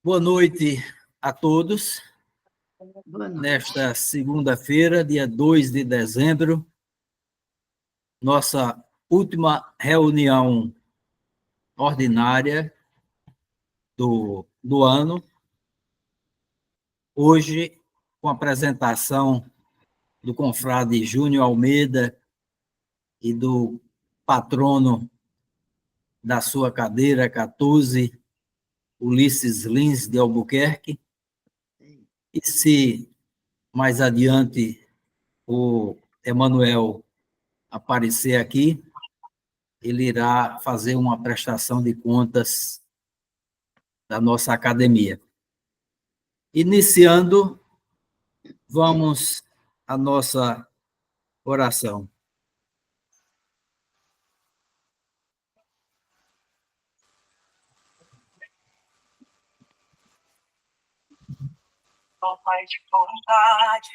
Boa noite a todos. Nesta segunda-feira, dia 2 de dezembro, nossa última reunião ordinária do ano. Hoje, com a apresentação do confrade Júnior Almeida e do patrono da sua cadeira 14, Ulisses Lins de Albuquerque. E se mais adiante o Emanuel aparecer aqui, ele irá fazer uma prestação de contas da nossa academia. Iniciando, vamos à nossa oração. Ó Pai de bondade,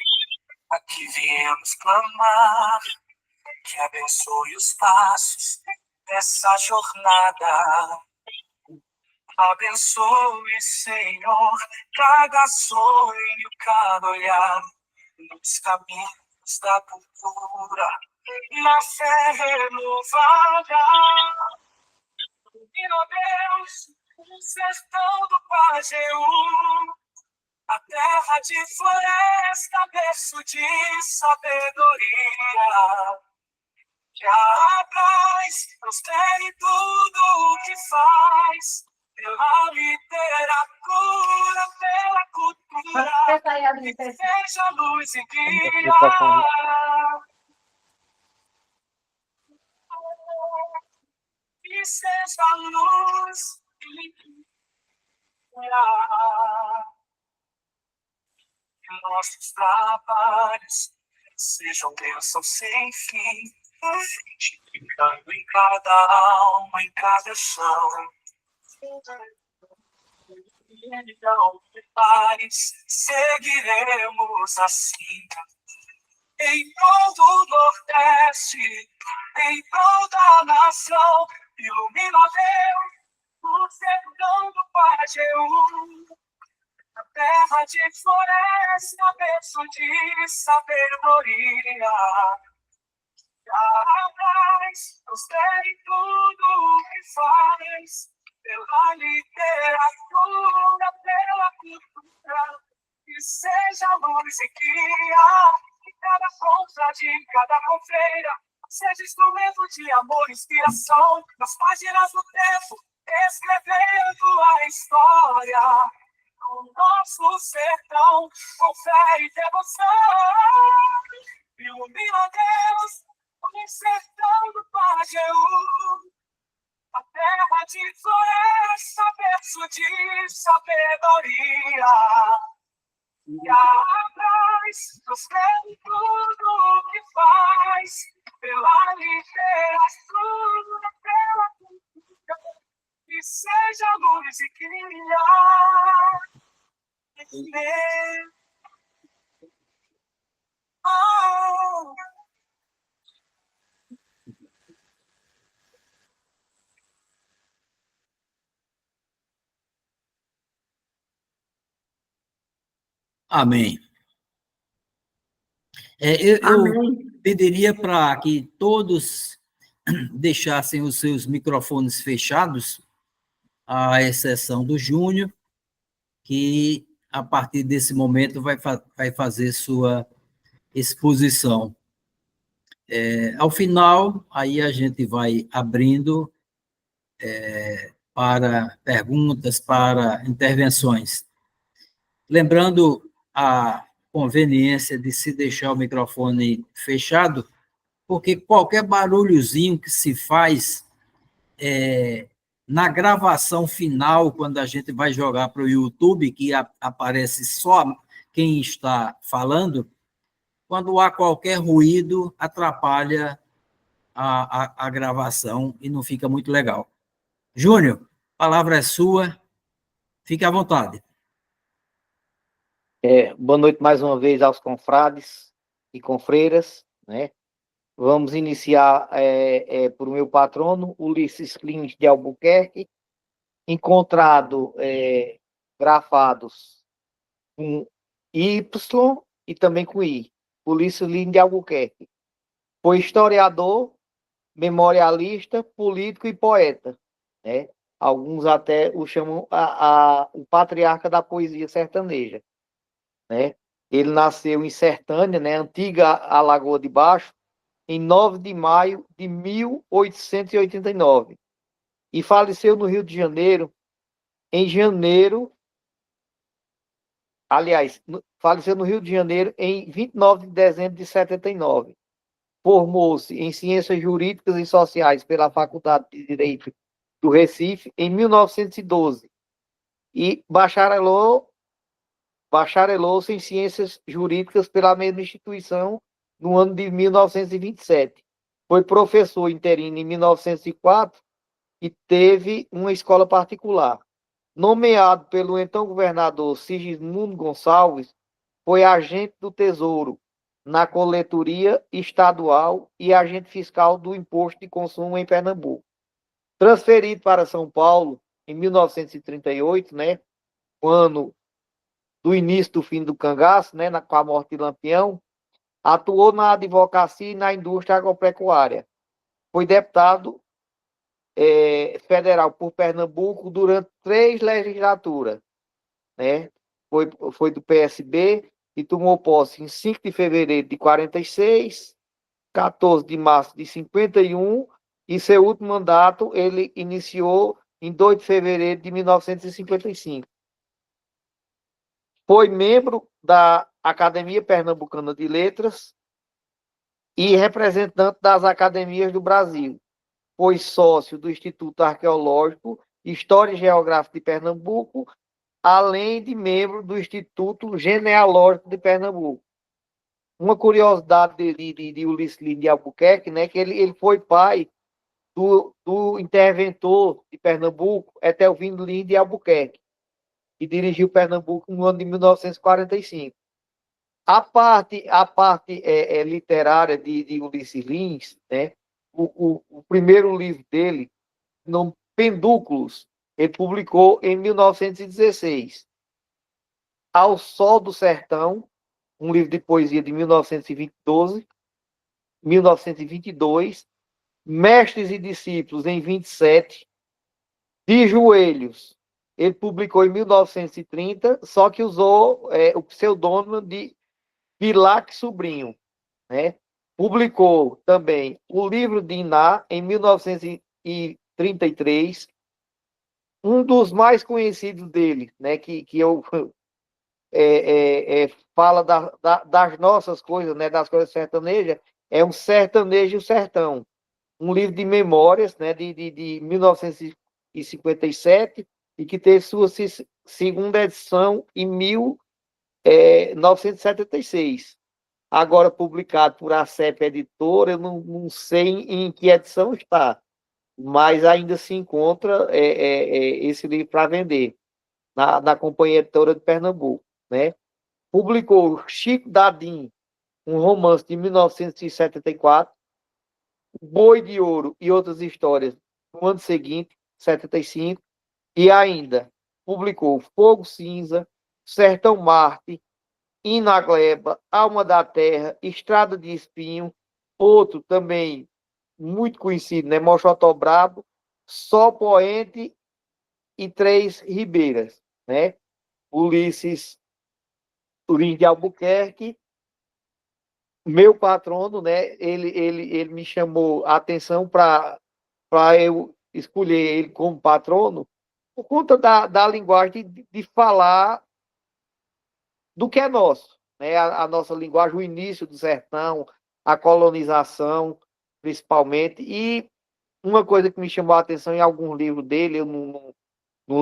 aqui viemos clamar, que abençoe os passos dessa jornada. Abençoe, Senhor, cada sonho, cada olhar, nos caminhos da cultura, na fé renovada. E, ó Deus, o sertão do Pajeú, a terra de floresta, berço de sabedoria, que a paz prospere tudo o que faz, pela literatura, pela cultura, que seja luz e guia. Que seja luz e guia. Que nossos trabalhos sejam bênçãos sem fim, frutificando em cada alma, em cada chão. Então, paz, seguiremos assim, em prol do Nordeste, em prol da nação. Ilumina, Deus, o sertão do Pajeú, a terra de floresta, berço de sabedoria. A paz prospere tudo o que faz, pela literatura, pela cultura, que seja luz e guia, que cada confrade, cada confreira, seja instrumento de amor e inspiração, nas páginas do tempo, escrevendo a história. O nosso sertão, com fé e devoção, ilumina, Deus, o sertão do Pajeú, a terra de floresta, berço de sabedoria. E a paz prospere tudo o que faz, pela literatura, pela cultura, que seja luz e guia. Oh. Amém. Eu pediria para que todos deixassem os seus microfones fechados, à exceção do Júnior, que, a partir desse momento, vai fazer sua exposição. Ao final, aí a gente vai abrindo para perguntas, para intervenções. Lembrando a conveniência de se deixar o microfone fechado, porque qualquer barulhozinho que se faz na gravação final, quando a gente vai jogar para o YouTube, que aparece só quem está falando, quando há qualquer ruído, atrapalha a gravação e não fica muito legal. Júnior, a palavra é sua, fique à vontade. Boa noite mais uma vez aos confrades e confreiras, né? Vamos iniciar por meu patrono, Ulisses Lins de Albuquerque, encontrado grafados com Y e também com I. Ulisses Lins de Albuquerque. Foi historiador, memorialista, político e poeta, né? Alguns até o chamam o patriarca da poesia sertaneja, né? Ele nasceu em Sertânia, né? Antiga Alagoa de Baixo, em 9 de maio de 1889 e faleceu no Rio de Janeiro em janeiro, aliás, faleceu no Rio de Janeiro em 29 de dezembro de 79. Formou-se em Ciências Jurídicas e Sociais pela Faculdade de Direito do Recife em 1912 e bacharelou-se em Ciências Jurídicas pela mesma instituição no ano de 1927. Foi professor interino em 1904 e teve uma escola particular. Nomeado pelo então governador Sigismundo Gonçalves, foi agente do Tesouro na coletoria estadual e agente fiscal do Imposto de Consumo em Pernambuco. Transferido para São Paulo em 1938, né, o ano do início do fim do cangaço, né, com a morte de Lampião, atuou na advocacia e na indústria agropecuária. Foi deputado federal por Pernambuco durante 3 legislaturas, né? Foi do PSB e tomou posse em 5 de fevereiro de 46, 14 de março de 51 e seu último mandato ele iniciou em 2 de fevereiro de 1955. Foi membro da Academia Pernambucana de Letras e representante das academias do Brasil. Foi sócio do Instituto Arqueológico, História e Geográfica de Pernambuco, além de membro do Instituto Genealógico de Pernambuco. Uma curiosidade de Ulisses Lins de Albuquerque, né, que ele foi pai do interventor de Pernambuco, Etelvino Lins de Albuquerque, que dirigiu Pernambuco no ano de 1945. A parte literária de Ulisses Lins, né, o primeiro livro dele, no Pendúculos, ele publicou em 1916. Ao Sol do Sertão, um livro de poesia de 1922, Mestres e Discípulos em 27, De Joelhos, ele publicou em 1930, só que usou o pseudônimo de Bilac Sobrinho, né? Publicou também o livro de Iná em 1933, um dos mais conhecidos dele, né? Que eu fala das nossas coisas, né? Das coisas sertanejas, é um Sertanejo Sertão, um livro de memórias, né? De 1957 e que teve sua segunda edição em 1976. Agora publicado por ACEP Editora, eu não sei em que edição está, mas ainda se encontra esse livro para vender na Companhia Editora de Pernambuco, né? Publicou Chico Dadim, um romance de 1974, Boi de Ouro e outras histórias no ano seguinte, 75, e ainda publicou Fogo Cinza, Sertão Marte, Inagleba, Alma da Terra, Estrada de Espinho, outro também muito conhecido, né? Mochotó Brabo, Sol Poente e Três Ribeiras, né? Ulisses Lins de Albuquerque, meu patrono, né? Ele me chamou a atenção para eu escolher ele como patrono por conta da linguagem de falar do que é nosso, né? A nossa linguagem, o início do sertão, a colonização, principalmente. E uma coisa que me chamou a atenção em algum livro dele, eu não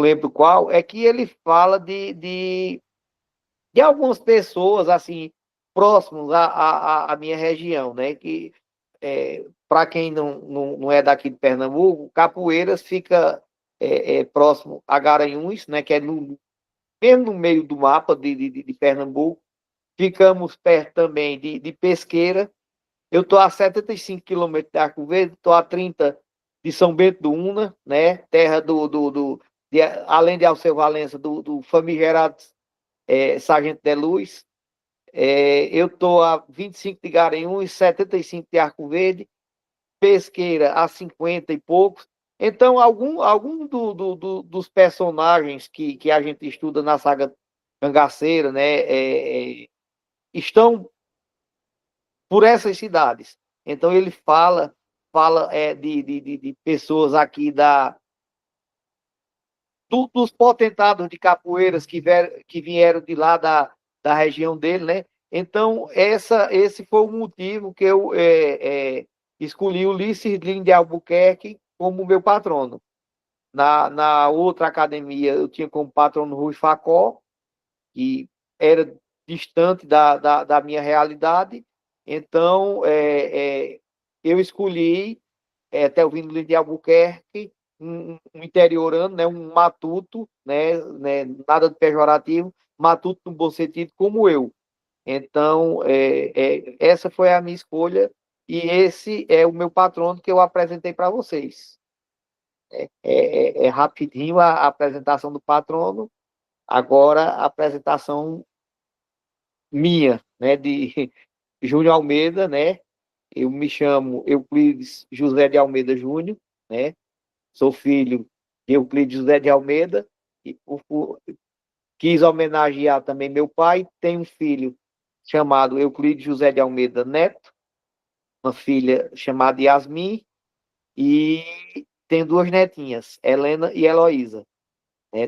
lembro qual, é que ele fala de algumas pessoas assim próximos à minha região, né? Que para quem não é daqui de Pernambuco, Capoeiras fica próximo a Garanhuns, né? Que é mesmo no meio do mapa de Pernambuco. Ficamos perto também de Pesqueira, Eu estou a 75 quilômetros de Arco Verde, estou a 30 de São Bento do Una, né? Terra além de Alceu Valença, do famigerado Sargento de Luz. Eu estou a 25 de Garanhuns, 75 de Arco Verde, Pesqueira a 50 e poucos. Então, algum dos personagens que a gente estuda na saga Cangaceira, né, estão por essas cidades. Então, ele fala de pessoas aqui dos potentados de capoeiras que vieram de lá da região dele, né? Então, esse foi o motivo que eu escolhi Ulisses Lins de Albuquerque como meu patrono. Na outra academia, eu tinha como patrono Rui Facó, que era distante da minha realidade. Então, eu escolhi Telvino Lins de Albuquerque, um interiorano, né, um matuto, né, nada de pejorativo, matuto no bom sentido, como eu. Então, essa foi a minha escolha e esse é o meu patrono que eu apresentei para vocês. É rapidinho a apresentação do patrono, agora a apresentação minha, né, de Júnior Almeida, né? Eu me chamo Euclides José de Almeida Júnior, né? Sou filho de Euclides José de Almeida e quis homenagear também meu pai. Tenho um filho chamado Euclides José de Almeida Neto, uma filha chamada Yasmin e tenho duas netinhas, Helena e Heloísa.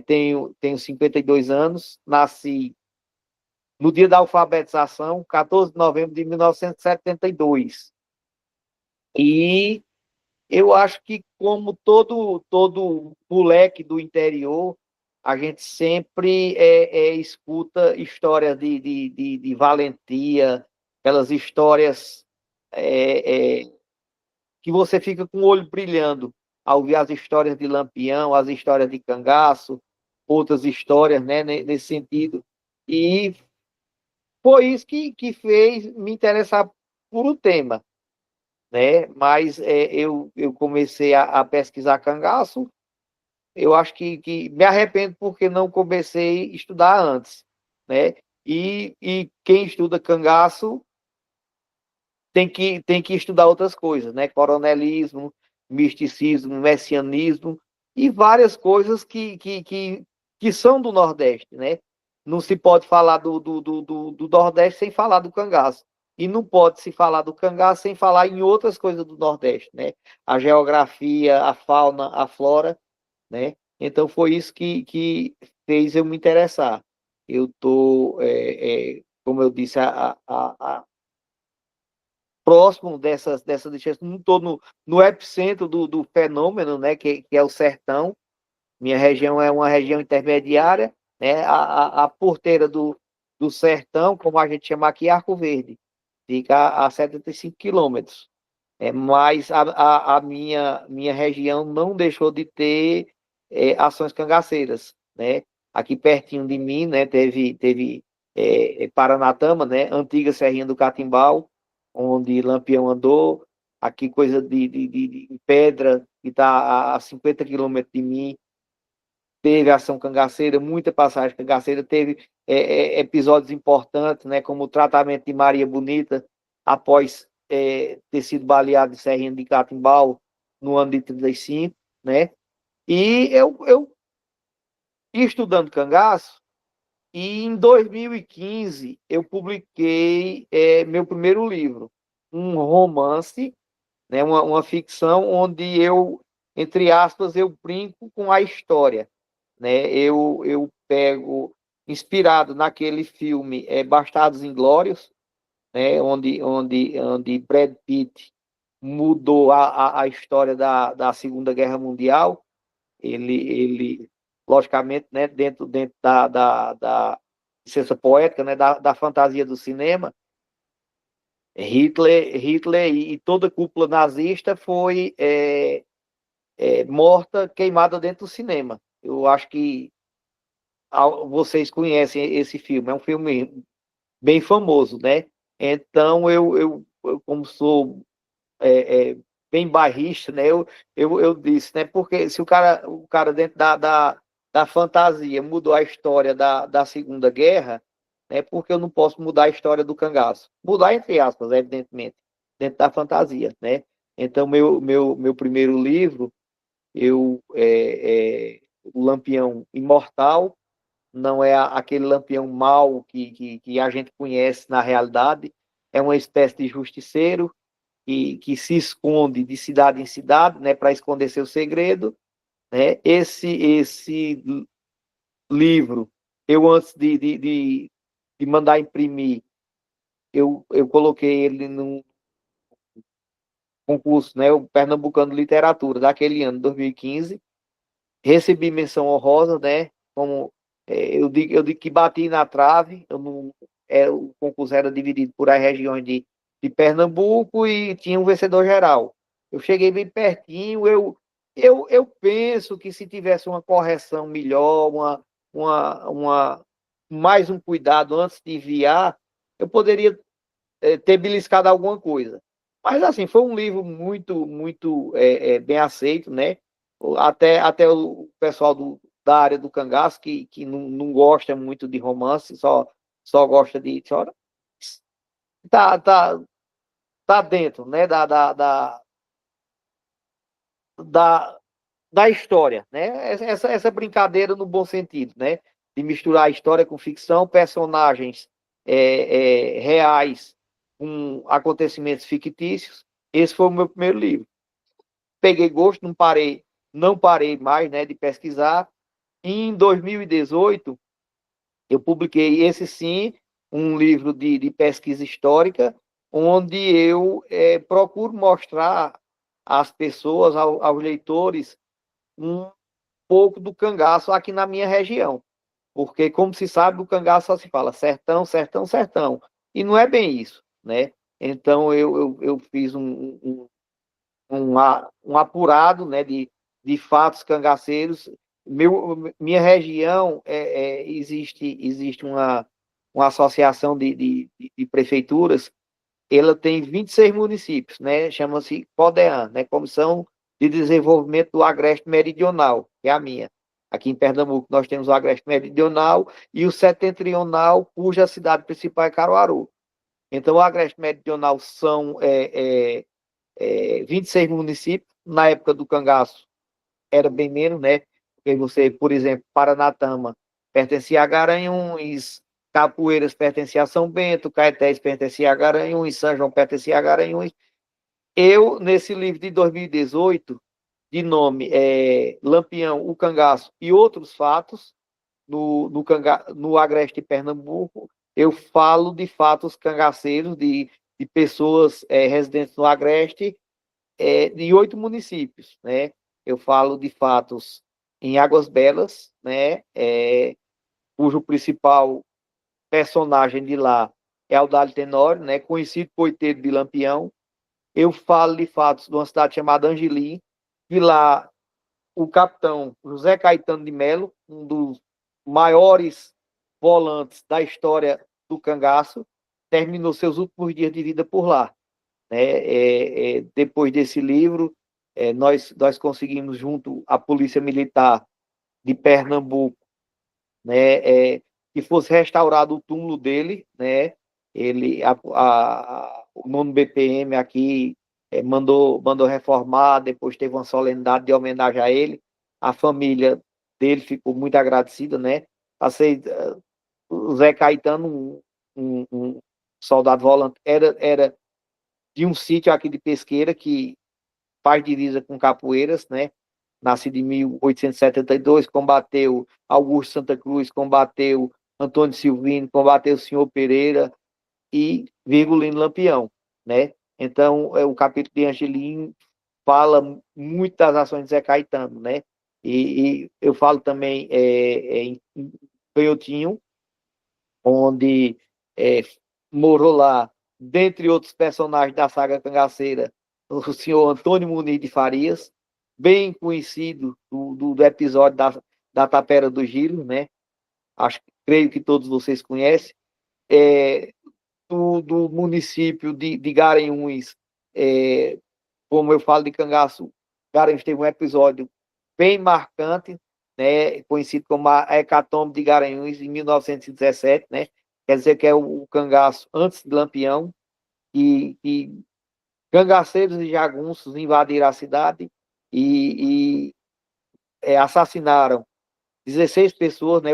Tenho 52 anos, nasci no dia da alfabetização, 14 de novembro de 1972. E eu acho que, como todo moleque do interior, a gente sempre escuta histórias de valentia, aquelas histórias que você fica com o olho brilhando ao ver as histórias de Lampião, as histórias de Cangaço, outras histórias, né, nesse sentido. E foi isso que fez me interessar por o tema, né? Mas eu comecei a pesquisar cangaço. Eu acho que me arrependo porque não comecei a estudar antes, né? E quem estuda cangaço tem que estudar outras coisas, né? Coronelismo, misticismo, messianismo e várias coisas que são do Nordeste, né? Não se pode falar do Nordeste sem falar do cangaço. E não pode se falar do cangaço sem falar em outras coisas do Nordeste, né? A geografia, a fauna, a flora, né? Então foi isso que fez eu me interessar. Eu estou, como eu disse, próximo dessas distâncias, não estou no epicentro do fenômeno, né? Que é o sertão. Minha região é uma região intermediária, né? A porteira do sertão, como a gente chama aqui, é Arco Verde, fica a 75 quilômetros. Mas a minha região não deixou de ter ações cangaceiras, né? Aqui pertinho de mim, né? Teve Paranatama, né? Antiga Serrinha do Catimbau, onde Lampião andou. Aqui coisa de pedra, que está a 50 quilômetros de mim, teve ação cangaceira, muita passagem cangaceira, teve episódios importantes, né, como o tratamento de Maria Bonita após ter sido baleado em Serrinha de Catimbau no ano de 35, né? E eu estudando cangaço, e em 2015 eu publiquei meu primeiro livro, um romance, né, uma ficção onde eu, entre aspas, eu brinco com a história, né? Eu pego, inspirado naquele filme Bastardos Inglórios, né? Onde Brad Pitt mudou a história da Segunda Guerra Mundial. Ele logicamente, né, dentro da licença poética, né, da fantasia do cinema, Hitler e toda a cúpula nazista foi morta, queimada dentro do cinema. Eu acho que vocês conhecem esse filme, é um filme bem famoso, né? Então, eu como sou bem bairrista, né? Eu disse, né? Porque se o cara dentro da fantasia mudou a história da Segunda Guerra, né? Porque eu não posso mudar a história do cangaço. Mudar entre aspas, evidentemente, dentro da fantasia, né? Então, meu primeiro livro, o Lampião Imortal, não é aquele lampião mau que a gente conhece na realidade, é uma espécie de justiceiro que se esconde de cidade em cidade, né, para esconder seu segredo, né? Esse livro, eu antes de mandar imprimir, eu coloquei ele num concurso, né, o Pernambucano de Literatura daquele ano, 2015, recebi menção honrosa, né, como eu digo que bati na trave, eu não, o concurso era dividido por as regiões de Pernambuco e tinha um vencedor geral. Eu cheguei bem pertinho, eu penso que se tivesse uma correção melhor, mais um cuidado antes de enviar, eu poderia ter beliscado alguma coisa. Mas, assim, foi um livro muito bem aceito, né? Até o pessoal da área do cangaço, que não gosta muito de romance, só gosta de... Tá, tá, tá dentro, né? Da, da história, né? Essa brincadeira no bom sentido, né? De misturar a história com ficção, personagens reais com acontecimentos fictícios. Esse foi o meu primeiro livro. Peguei gosto, não parei mais, né, de pesquisar. E em 2018, eu publiquei esse sim, um livro de pesquisa histórica, onde eu procuro mostrar às pessoas, aos leitores, um pouco do cangaço aqui na minha região. Porque, como se sabe, o cangaço só se fala sertão, sertão, sertão. E não é bem isso, né? Então, eu fiz um apurado, né, de fatos cangaceiros. Minha região, existe uma associação de prefeituras, ela tem 26 municípios, né? Chama-se CODEAN, né? Comissão de Desenvolvimento do Agreste Meridional, que é a minha. Aqui em Pernambuco nós temos o Agreste Meridional e o Setentrional, cuja cidade principal é Caruaru. Então, o Agreste Meridional são 26 municípios. Na época do cangaço era bem menos, né? Porque você, por exemplo, Paranatama pertencia a Garanhuns, Capoeiras pertencia a São Bento, Caetés pertencia a Garanhuns, São João pertencia a Garanhuns. Eu, nesse livro de 2018, de nome Lampião, o Cangaço e Outros Fatos, no Agreste de Pernambuco, eu falo de fatos cangaceiros, de pessoas residentes no Agreste, de 8 municípios, né? Eu falo de fatos em Águas Belas, né? Cujo principal personagem de lá é Audálio Tenório, né? Conhecido poeteiro de Lampião. Eu falo de fatos de uma cidade chamada Angelim, que lá o capitão José Caetano de Melo, um dos maiores volantes da história do cangaço, terminou seus últimos dias de vida por lá. Né? Depois desse livro, nós conseguimos, junto à Polícia Militar de Pernambuco, né, que fosse restaurado o túmulo dele, né? O nono BPM aqui mandou reformar, depois teve uma solenidade de homenagem a ele. A família dele ficou muito agradecida, né? O Zé Caetano, um soldado volante, era de um sítio aqui de Pesqueira, que faz divisa com Capoeiras, né? Nascido em 1872, combateu Augusto Santa Cruz, combateu Antônio Silvino, combateu o senhor Pereira e Virgulino Lampião, né? Então, o capítulo de Angelim fala muito das ações de Zé Caetano, né? E eu falo também em Canhotinho, onde morou lá, dentre outros personagens da saga cangaceira, o senhor Antônio Muniz de Farias, bem conhecido do episódio da Tapera do Giro, né? Creio que todos vocês conhecem. do município de Garanhuns, como eu falo de cangaço, Garanhuns teve um episódio bem marcante, né, conhecido como a Hecatombe de Garanhuns, em 1917, né, quer dizer que é o cangaço antes de Lampião, e cangaceiros e jagunços invadiram a cidade e assassinaram 16 pessoas, né,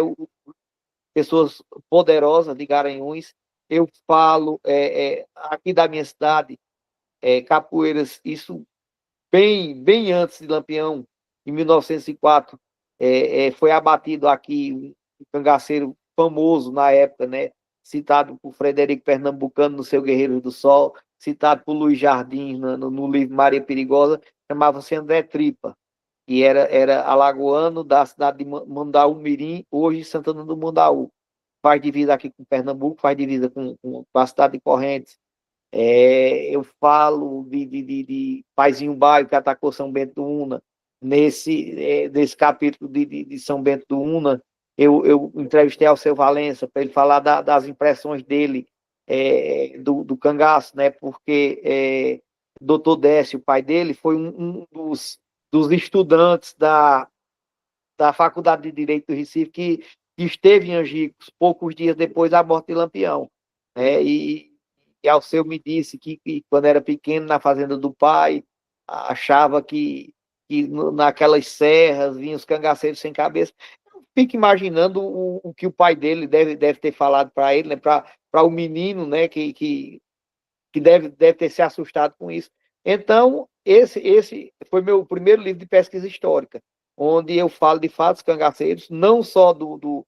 pessoas poderosas de Garanhuns. Eu falo aqui da minha cidade, Capoeiras, isso bem antes de Lampião, em 1904, foi abatido aqui um cangaceiro famoso na época, né? Citado por Frederico Pernambucano no seu Guerreiros do Sol, citado por Luiz Jardim no livro Maria Perigosa, chamava-se André Tripa, que era alagoano da cidade de Mandaú Mirim, hoje Santana do Mandaú. Faz divisa aqui com Pernambuco, faz divisa com a cidade de Correntes. Eu falo de Paizinho Baio, que atacou São Bento do Una. Nesse capítulo de São Bento do Una, eu entrevistei ao seu Valença para ele falar das impressões dele do cangaço, né? Porque Dr. Décio, o pai dele, foi um dos estudantes da Faculdade de Direito do Recife que esteve em Angicos poucos dias depois da morte de Lampião. E Alceu me disse que quando era pequeno, na fazenda do pai, achava que naquelas serras vinham os cangaceiros sem cabeça. Eu fico imaginando o que o pai dele deve ter falado para ele, né, para o menino, né, que deve ter se assustado com isso. Então, esse foi meu primeiro livro de pesquisa histórica, onde eu falo de fatos cangaceiros, não só do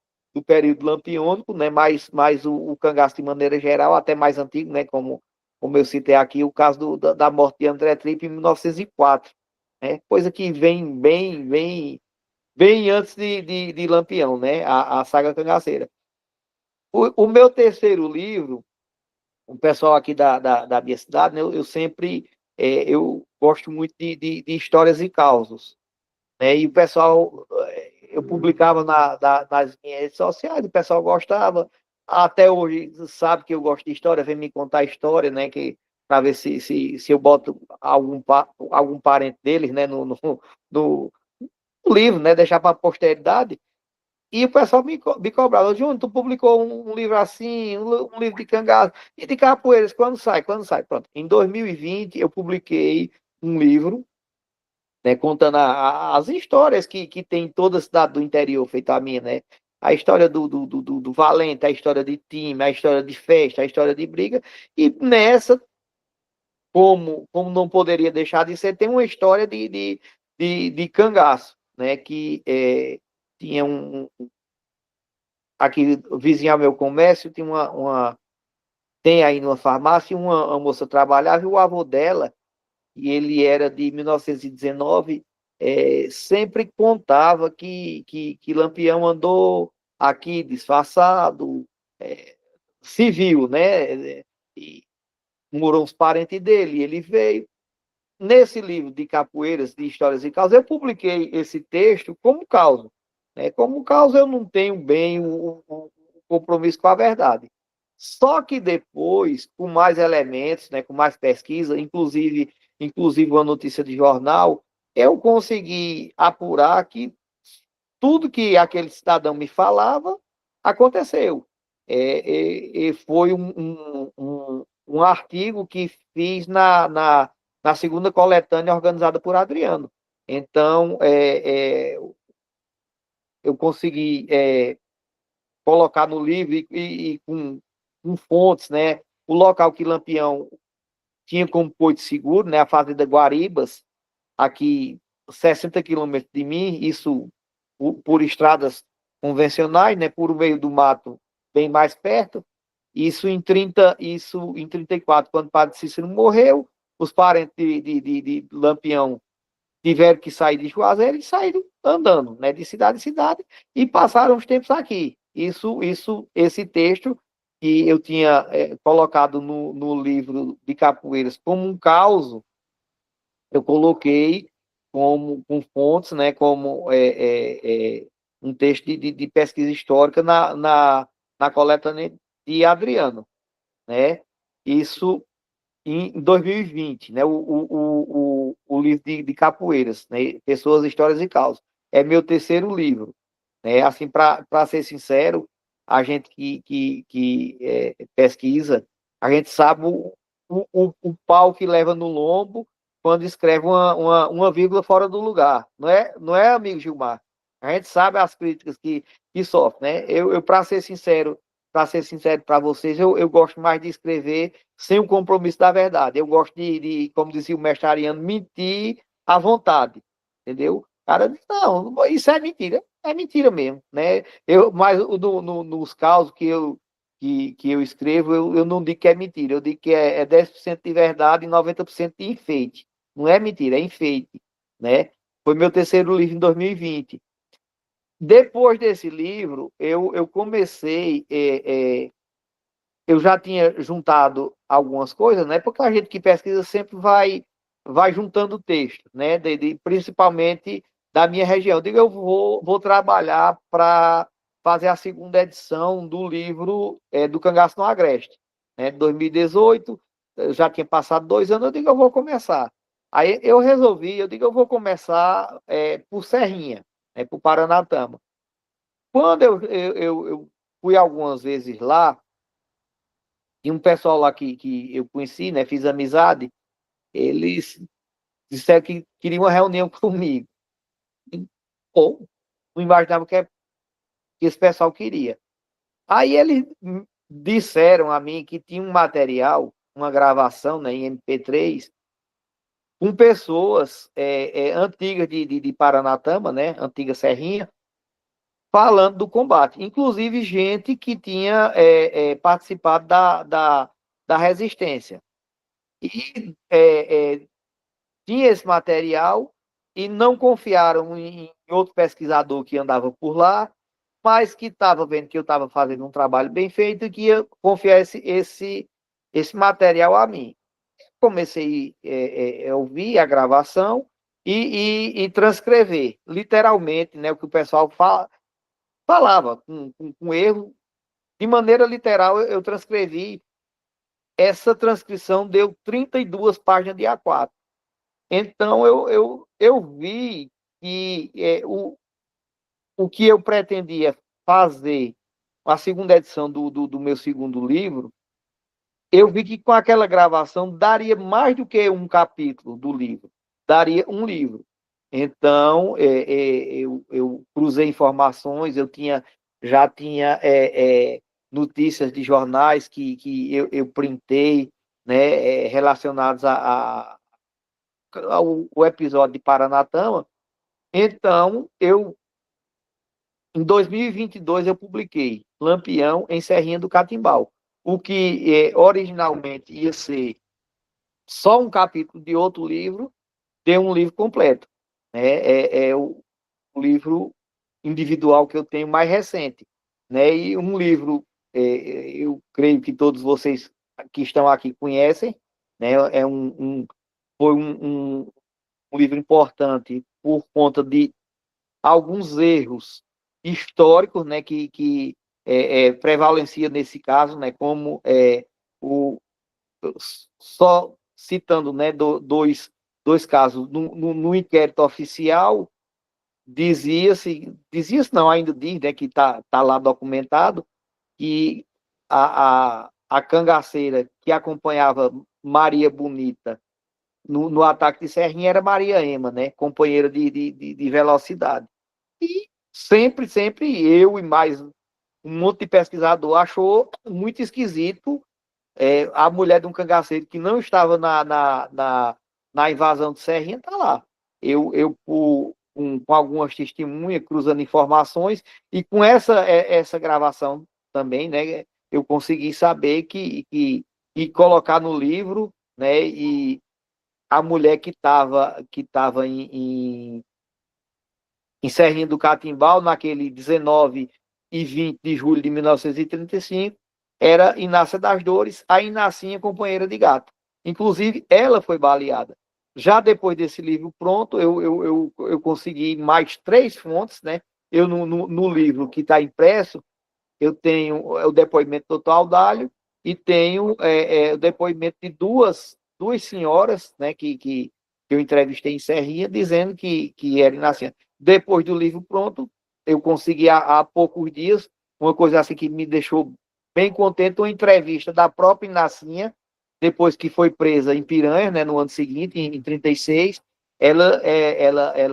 período lampiônico, né, mas o cangaço de maneira geral, até mais antigo, né, como eu citei aqui, o caso da morte de André Tripa em 1904, né, coisa que vem bem antes de Lampião, né, a saga cangaceira. O meu terceiro livro, o pessoal aqui da minha cidade, né, eu sempre eu gosto muito de histórias e causos, né, e o pessoal, eu publicava nas minhas redes sociais, o pessoal gostava, até hoje sabe que eu gosto de história, vem me contar história, né, para ver se eu boto algum parente deles, né, no livro, né, deixar para a posteridade. E o pessoal me cobrava: Júnior, tu publicou um livro assim, um livro de cangaço e de capoeiras, quando sai? Quando sai? Pronto. Em 2020, eu publiquei um livro, né, contando as histórias que tem em toda a cidade do interior, feito a minha, né? A história do Valente, a história de time, a história de festa, a história de briga. E nessa, como não poderia deixar de ser, tem uma história de cangaço, né? Que tinha aqui vizinho ao meu comércio, tem aí numa farmácia, uma moça trabalhava, e o avô dela, e ele era de 1919, sempre contava que Lampião andou aqui disfarçado, civil, né? E morou uns parentes dele, e ele veio. Nesse livro de capoeiras, de histórias e causas, eu publiquei esse texto como causa. Né? Como causa, eu não tenho bem o compromisso com a verdade. Só que depois, com mais elementos, né, com mais pesquisa, inclusive uma notícia de jornal, eu consegui apurar que tudo que aquele cidadão me falava aconteceu. Foi um artigo que fiz na segunda coletânea organizada por Adriano. Então, eu consegui colocar no livro e com fontes, né? O local que Lampião tinha como porto seguro, né? A fazenda Guaribas, aqui 60 quilômetros de mim, isso por estradas convencionais, né? Por meio do mato, bem mais perto. Isso em 34, quando o padre Cícero morreu, os parentes de Lampião tiveram que sair de Juazeiro e saíram andando, né, de cidade em cidade, e passaram os tempos aqui. Esse texto que eu tinha colocado no livro de Capoeiras como um caos, eu coloquei com fontes, né, como um texto de pesquisa histórica na coletânea de Adriano. né? Isso em 2020, né? O livro de capoeiras, né? Pessoas, Histórias e Causas. É meu terceiro livro, né? Assim, para ser sincero, a gente que pesquisa, a gente sabe o pau que leva no lombo quando escreve uma vírgula fora do lugar. Não é, amigo Gilmar? A gente sabe as críticas que sofre, né? Para ser sincero para vocês, eu gosto mais de escrever sem o compromisso da verdade. Eu gosto como dizia o mestre Ariano, mentir à vontade, entendeu? O cara diz, não, isso é mentira mesmo, né? Mas nos casos que eu escrevo, eu não digo que é mentira, eu digo que é 10% de verdade e 90% de enfeite. Não é mentira, é enfeite, né? Foi meu terceiro livro em 2020. Depois desse livro, eu comecei, eu já tinha juntado algumas coisas, né? Porque a gente que pesquisa sempre vai juntando texto, né? Principalmente da minha região. Eu digo, eu vou trabalhar para fazer a segunda edição do livro do Cangaço no Agreste, né? De 2018, já tinha passado 2 anos, eu digo, eu vou começar. Aí eu digo, eu vou começar por Serrinha, né? Por Paranatama. Quando eu fui algumas vezes lá, e um pessoal lá que eu conheci, né, fiz amizade, eles disseram que queriam uma reunião comigo. Ou não imaginava que esse pessoal queria. Aí eles disseram a mim que tinha um material, uma gravação, né, em MP3, com pessoas antigas de Paranatama, né, antiga Serrinha, falando do combate. Inclusive gente que tinha participado da resistência. E tinha esse material e não confiaram em outro pesquisador que andava por lá, mas que estava vendo que eu estava fazendo um trabalho bem feito e que ia confiar esse material a mim. Comecei a ouvir a gravação e transcrever, literalmente, né, o que o pessoal falava, com erro. De maneira literal, eu transcrevi. Essa transcrição deu 32 páginas de A4. Então, eu vi que o que eu pretendia fazer, a segunda edição do meu segundo livro, eu vi que com aquela gravação daria mais do que um capítulo do livro, daria um livro. Então, eu cruzei informações, já tinha notícias de jornais que eu printei, né, relacionados ao episódio de Paranatama. Então, em 2022, eu publiquei Lampião em Serrinha do Catimbau, o que originalmente ia ser só um capítulo de outro livro, deu um livro completo. Né? É o livro individual que eu tenho mais recente. Né? E um livro, eu creio que todos vocês que estão aqui conhecem, né? Foi um livro importante por conta de alguns erros históricos, né, que prevalencia nesse caso, né, como só citando, né, dois casos. No inquérito oficial, dizia-se não, ainda diz, né, que tá lá documentado, que a cangaceira que acompanhava Maria Bonita no ataque de Serrinha era Maria Ema, né, companheira de velocidade. E sempre eu e mais um monte de pesquisador achou muito esquisito a mulher de um cangaceiro que não estava na invasão de Serrinha tá lá. Eu com algumas testemunhas, cruzando informações, e com essa gravação também, né, eu consegui saber e colocar no livro, né, e a mulher que estava em Serrinha do Catimbau, naquele 19 e 20 de julho de 1935, era Inácia das Dores, a Inacinha companheira de gato. Inclusive, ela foi baleada. Já depois desse livro pronto, eu consegui mais 3 fontes, né? No livro que está impresso, eu tenho o depoimento do Dr. Audálio, e tenho o depoimento de duas senhoras, né, que eu entrevistei em Serrinha, dizendo que era Inaciana. Depois do livro pronto, eu consegui, há poucos dias, uma coisa assim que me deixou bem contente, uma entrevista da própria Inacinha, depois que foi presa em Piranha, né, no ano seguinte, em 36, ela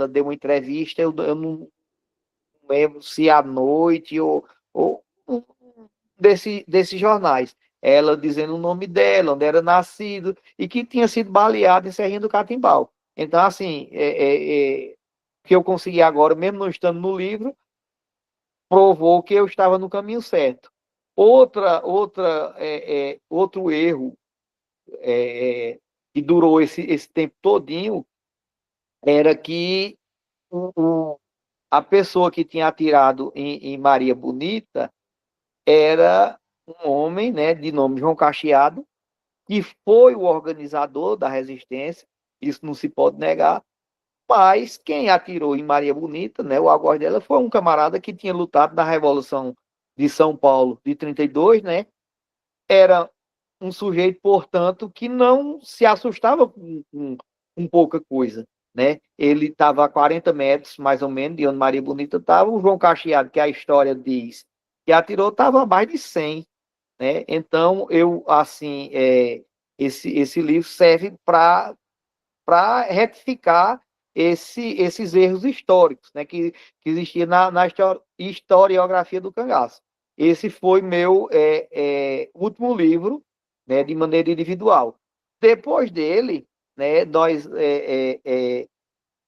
deu uma entrevista, eu não lembro se à noite ou desses jornais, ela dizendo o nome dela, onde era nascido, e que tinha sido baleada em Serrinha do Catimbau. Então, assim, o que eu consegui agora, mesmo não estando no livro, provou que eu estava no caminho certo. Outro erro que durou esse tempo todinho era que a pessoa que tinha atirado em Maria Bonita era um homem, né, de nome João Cacheado, que foi o organizador da resistência, isso não se pode negar, mas quem atirou em Maria Bonita, né, o algoz dela, foi um camarada que tinha lutado na Revolução de São Paulo de 32, né, era um sujeito, portanto, que não se assustava com pouca coisa, né? Ele estava a 40 metros, mais ou menos, de onde Maria Bonita estava. O João Cacheado, que a história diz que atirou, estava a mais de 100, né? Então, assim, esse livro serve para retificar esses erros históricos, né, que existia na historiografia do cangaço. Esse foi meu último livro, né, de maneira individual. Depois dele, né,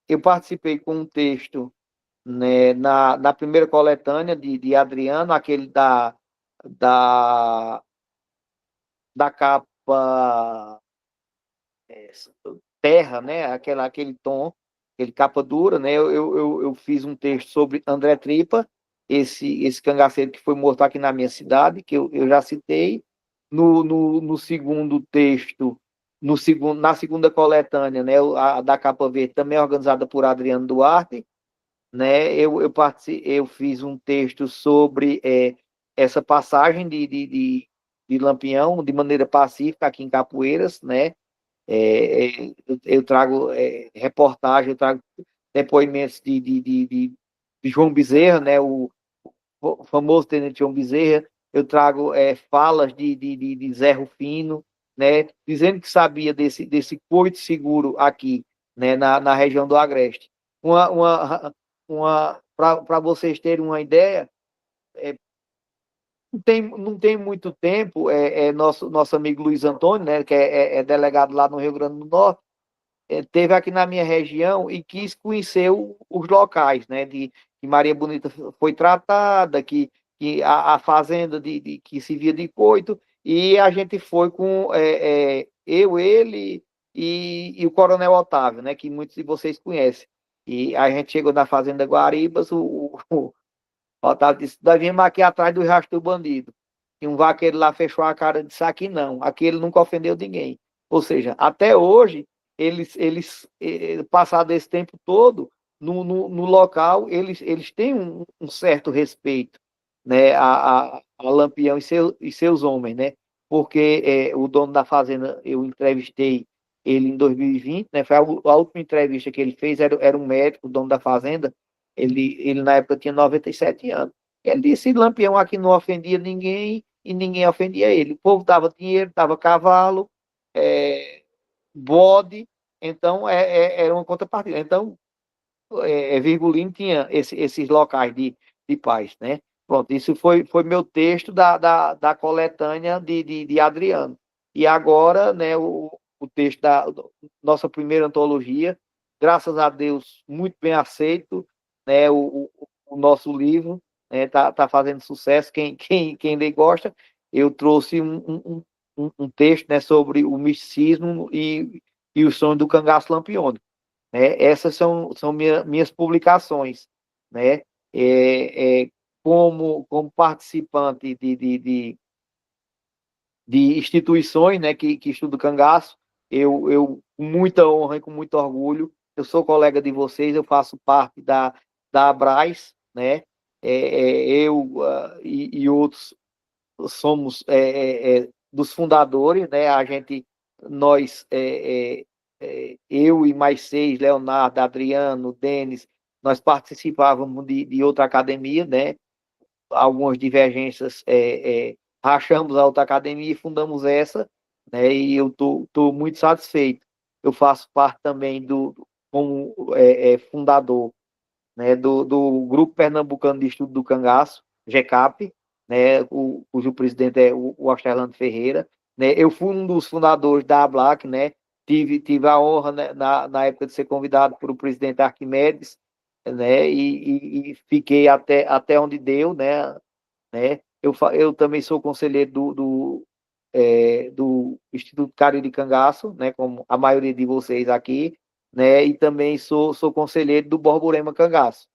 eu participei com um texto, né, na primeira coletânea de Adriano, aquele da, da capa terra, né, aquele tom, aquele capa dura, né, eu fiz um texto sobre André Tripa, esse cangaceiro que foi morto aqui na minha cidade, que eu já citei. No segundo texto, na segunda coletânea, né, a da capa verde, também organizada por Adriano Duarte, né, eu fiz um texto sobre essa passagem de Lampião de maneira pacífica aqui em Capoeiras, né. Eu trago reportagem, eu trago depoimentos de João Bezerra, né, o famoso tenente João Bezerra. Eu trago falas de Zé Rufino, né, dizendo que sabia desse coito seguro aqui, né, na região do Agreste. Para vocês terem uma ideia, não tem muito tempo, nosso amigo Luiz Antônio, né, que é delegado lá no Rio Grande do Norte, teve aqui na minha região e quis conhecer os locais, né, que Maria Bonita foi tratada, que a fazenda que se via de coito, e a gente foi com ele e o Coronel Otávio, né, que muitos de vocês conhecem. E a gente chegou na fazenda Guaribas, o Otávio disse: nós viemos aqui atrás do rastro do bandido. E um vaqueiro lá fechou a cara e disse: aqui não, aqui ele nunca ofendeu ninguém. Ou seja, até hoje, eles passado esse tempo todo, no local, eles têm um certo respeito, né, a Lampião e seus homens, né? Porque o dono da fazenda, eu entrevistei ele em 2020, né? Foi a última entrevista que ele fez, era um médico, o dono da fazenda. Ele na época tinha 97 anos. Ele disse: Lampião aqui não ofendia ninguém e ninguém ofendia ele. O povo dava dinheiro, dava cavalo, bode, então era uma contrapartida. Então, Virgulino tinha esses locais de paz, né? Pronto, isso foi meu texto da coletânea de Adriano. E agora, né, o texto da nossa primeira antologia, graças a Deus, muito bem aceito, né, o nosso livro tá fazendo sucesso, quem lê gosta. Eu trouxe um texto, né, sobre o misticismo e o sonho do cangaço lampiônico, né? Essas são minhas publicações, né? Como participante de instituições, né, que estudam cangaço, com muita honra e com muito orgulho, eu sou colega de vocês, eu faço parte da Abras, né? Eu e outros somos dos fundadores, né? Nós, eu e mais 6, Leonardo, Adriano, Denis, nós participávamos de outra academia, né? Algumas divergências, rachamos a outra academia e fundamos essa, né? E eu tô muito satisfeito. Eu faço parte também como fundador, né, do Grupo Pernambucano de Estudo do Cangaço, GECAP, né, cujo presidente é o Asterlando Ferreira. Né? Eu fui um dos fundadores da ABLAC, né? Tive a honra, né, na época de ser convidado por o presidente Arquimedes, né? E fiquei até onde deu, né? Eu também sou conselheiro do Instituto Cariri Cangaço, né? Como a maioria de vocês aqui, né? E também sou conselheiro do Borborema Cangaço,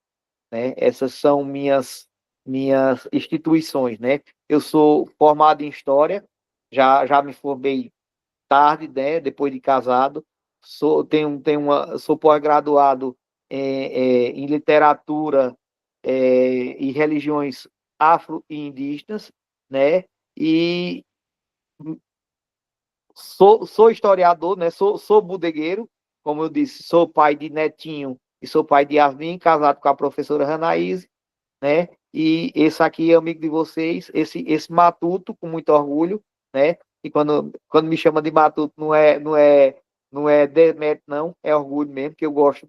né? Essas são minhas instituições, né? Eu sou formado em História, já me formei tarde, né? Depois de casado. Sou pós-graduado em Literatura e Religiões Afro e Indígenas, né? E sou historiador, né? Sou bodegueiro, como eu disse, sou pai de Netinho e sou pai de Yasmin, casado com a professora Ranaíse, né? E esse aqui é amigo de vocês, esse matuto, com muito orgulho, né? E quando me chama de matuto, não é demérito, não, é orgulho mesmo, que eu gosto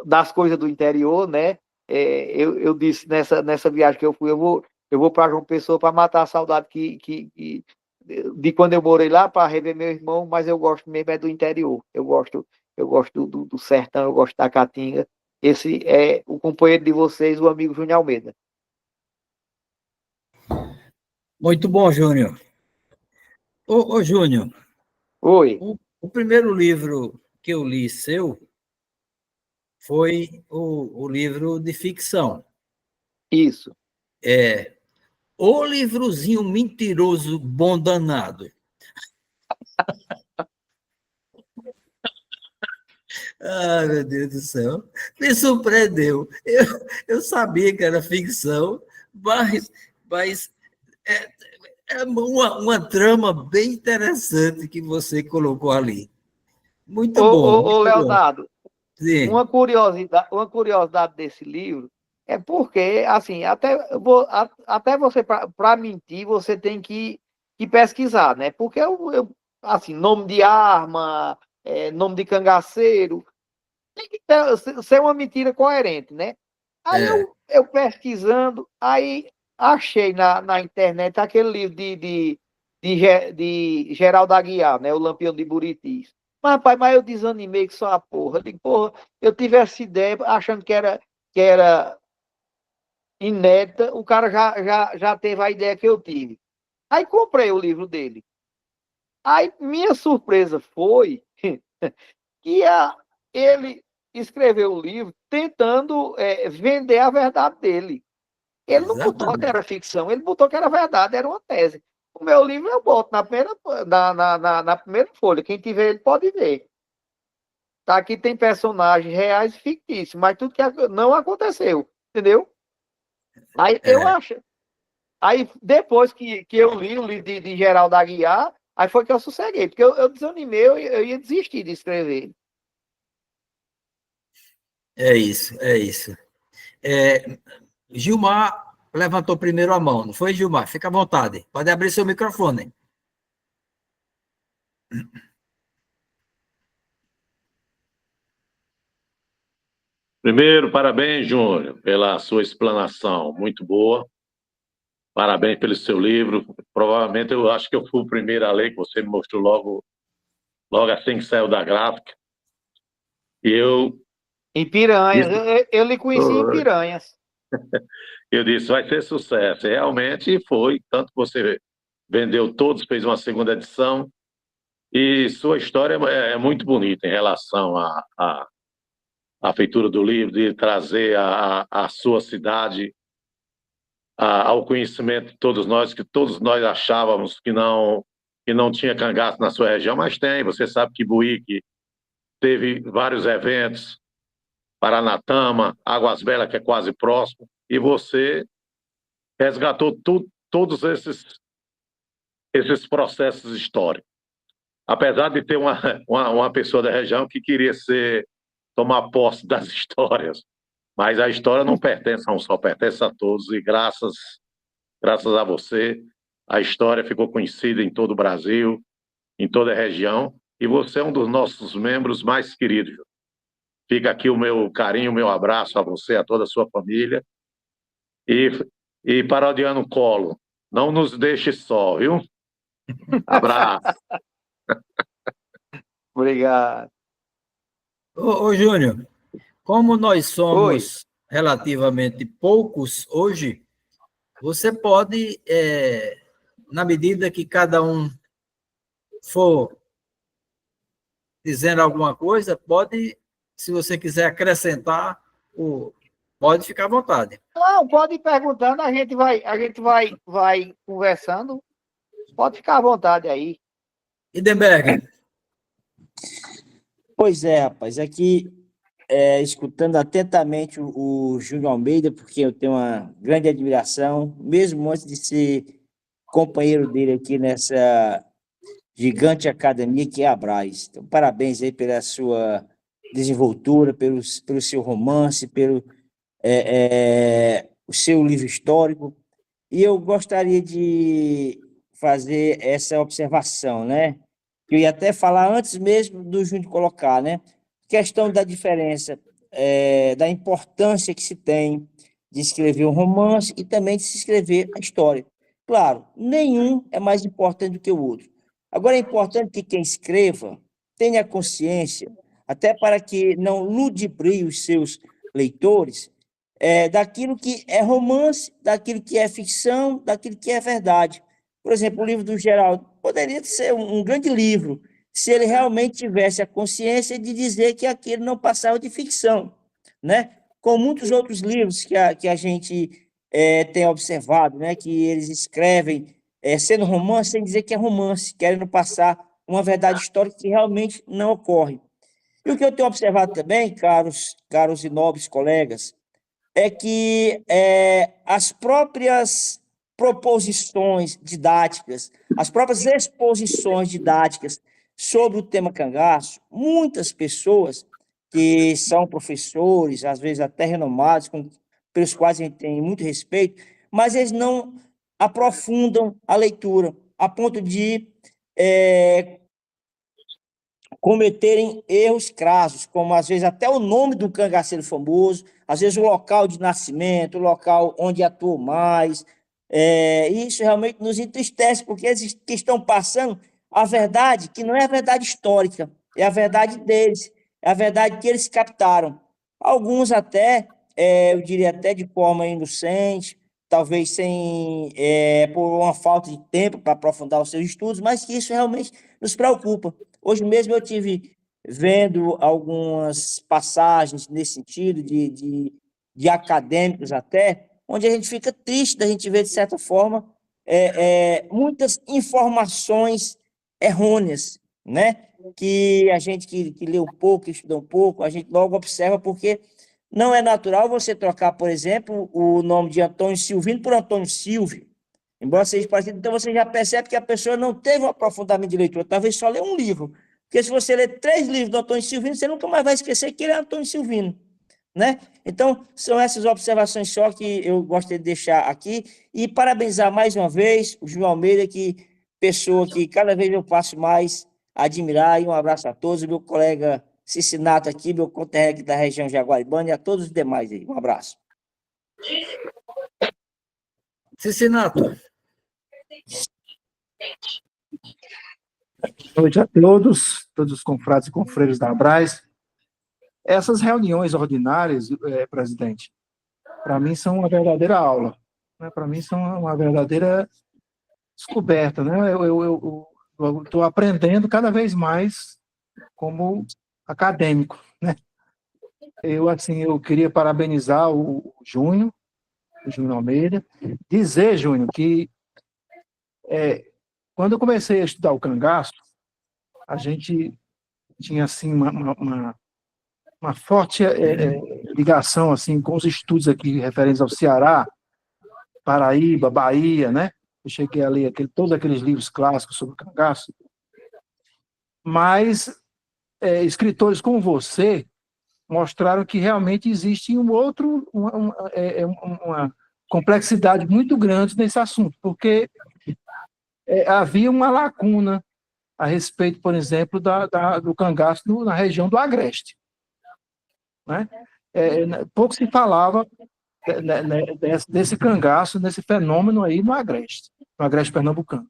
das coisas do interior, né? Eu disse nessa viagem que eu fui, eu vou para João Pessoa para matar a saudade de quando eu morei lá, para rever meu irmão, mas eu gosto mesmo do interior. Eu gosto do sertão, eu gosto da caatinga. Esse é o companheiro de vocês, o amigo Júnior Almeida. Muito bom, Júnior. Ô Júnior, Oi. o primeiro livro que eu li seu foi o livro de ficção. Isso. O livrozinho mentiroso, bom danado. Ai, meu Deus do céu. Me surpreendeu. Eu sabia que era ficção, mas é uma trama bem interessante que você colocou ali. Muito bom, Ô, muito bom. Leonardo, Sim, uma curiosidade desse livro é porque, assim, até você, para mentir, você tem que pesquisar, né? Porque, assim, nome de arma, nome de cangaceiro, tem que ser uma mentira coerente, né? Aí é, eu pesquisando, aí achei na internet aquele livro de Geraldo Aguiar, né? O Lampião de Buritis. Mas, rapaz, eu desanimei com só a porra. Eu digo, porra, eu tive essa ideia achando que era inédita, o cara já teve a ideia que eu tive. Aí comprei o livro dele. Aí minha surpresa foi que ele escreveu o livro tentando vender a verdade dele. Ele não botou que exatamente. era ficção, ele botou que era verdade, era uma tese. O meu livro eu boto na primeira folha. Quem tiver ele pode ver. Tá, aqui tem personagens reais e fictícios, mas tudo que não aconteceu, entendeu? Aí eu É, acho. Aí depois que eu li o livro de Geraldo Aguiar, aí foi que eu sosseguei, porque eu desanimei, eu ia desistir de escrever. é isso, é isso. Gilmar levantou primeiro a mão, não foi, Gilmar? Fica à vontade. Pode abrir seu microfone. Primeiro, parabéns, Júnior, pela sua explanação, muito boa. Parabéns pelo seu livro. Provavelmente eu acho que eu fui o primeiro a ler, que você me mostrou logo assim que saiu da gráfica. E Em Piranhas, disse, eu lhe conheci em Piranhas. eu disse, vai ser sucesso. E realmente foi, tanto que você vendeu todos, fez uma segunda edição, e sua história é muito bonita em relação à feitura do livro, de trazer a sua cidade ao conhecimento de todos nós, que todos nós achávamos que não tinha cangaço na sua região, mas tem. Você sabe que Buíque teve vários eventos, Paranatama, Águas Belas, que é quase próximo, e você resgatou todos esses esses processos históricos. Apesar de ter uma pessoa da região que queria tomar posse das histórias, mas a história não pertence a um só, pertence a todos, e graças a você, a história ficou conhecida em todo o Brasil, em toda a região, e você é um dos nossos membros mais queridos. Fica aqui o meu carinho, o meu abraço a você, a toda a sua família, e Parodiano Colo, não nos deixe só, viu? Abraço. Obrigado. Ô Júnior, como nós somos Oi. relativamente poucos hoje, você pode, na medida que cada um for dizendo alguma coisa, pode, se você quiser acrescentar, pode ficar à vontade. Não, pode ir perguntando, a gente vai conversando. Pode ficar à vontade aí. Lindenberg. Pois é, rapaz, aqui, escutando atentamente o Júnior Almeida, porque eu tenho uma grande admiração, mesmo antes de ser companheiro dele aqui nessa gigante academia que é a Braz. Então, parabéns aí pela sua desenvoltura, pelo seu romance, pelo o seu livro histórico. E eu gostaria de fazer essa observação, né? Eu ia até falar antes mesmo do Júnior colocar, né? Questão da diferença, da importância que se tem de escrever um romance e também de se escrever a história. Claro, nenhum é mais importante do que o outro. Agora, é importante que quem escreva tenha consciência, até para que não ludibrie os seus leitores, daquilo que é romance, daquilo que é ficção, daquilo que é verdade. Por exemplo, o livro do Geraldo poderia ser um grande livro, se ele realmente tivesse a consciência de dizer que aquilo não passava de ficção, né? Com muitos outros livros que a gente tem observado, né? Que eles escrevem sendo romance, sem dizer que é romance, querendo passar uma verdade histórica que realmente não ocorre. E o que eu tenho observado também, caros e nobres colegas, é que as próprias proposições didáticas, as próprias exposições didáticas sobre o tema cangaço, muitas pessoas que são professores, às vezes até renomados, pelos quais a gente tem muito respeito, mas eles não aprofundam a leitura, a ponto de cometerem erros crassos, como às vezes até o nome do cangaceiro famoso, às vezes o local de nascimento, o local onde atuou mais. Isso realmente nos entristece, porque eles que estão passando a verdade que não é a verdade histórica, é a verdade deles, é a verdade que eles captaram. Alguns até, eu diria até de forma inocente, talvez por uma falta de tempo para aprofundar os seus estudos, mas que isso realmente nos preocupa. Hoje mesmo eu tive vendo algumas passagens nesse sentido, de acadêmicos até, onde a gente fica triste da gente ver, de certa forma, muitas informações errôneas, né? Que a gente que lê um pouco, que estuda um pouco, a gente logo observa, porque não é natural você trocar, por exemplo, o nome de Antônio Silvino por Antônio Silvio, embora seja parecido. Então você já percebe que a pessoa não teve um aprofundamento de leitura, talvez só lê um livro, porque se você ler 3 livros do Antônio Silvino, você nunca mais vai esquecer que ele é Antônio Silvino, né? Então, são essas observações só que eu gostaria de deixar aqui, e parabenizar mais uma vez o Júnior Almeida, que pessoa que cada vez eu passo mais a admirar, e um abraço a todos, o meu colega Cicinato aqui, meu conterrâneo da região de Jaguaribana, e a todos os demais aí. Um abraço. Cicinato. Boa noite a todos os confrades e confreiros da Braz. Essas reuniões ordinárias, presidente, para mim são uma verdadeira aula, né? Para mim são uma verdadeira descoberta, né? Eu estou aprendendo cada vez mais como acadêmico, né? Eu queria parabenizar o Júnior Almeida, dizer, Júnior, que quando eu comecei a estudar o cangaço, a gente tinha assim uma forte ligação assim com os estudos aqui referentes ao Ceará, Paraíba, Bahia, né? eu cheguei a ler todos aqueles livros clássicos sobre o cangaço, mas escritores como você mostraram que realmente existe uma complexidade muito grande nesse assunto, porque havia uma lacuna a respeito, por exemplo, do cangaço na região do Agreste. Né? Pouco se falava desse cangaço, desse fenômeno aí no Agreste pernambucano.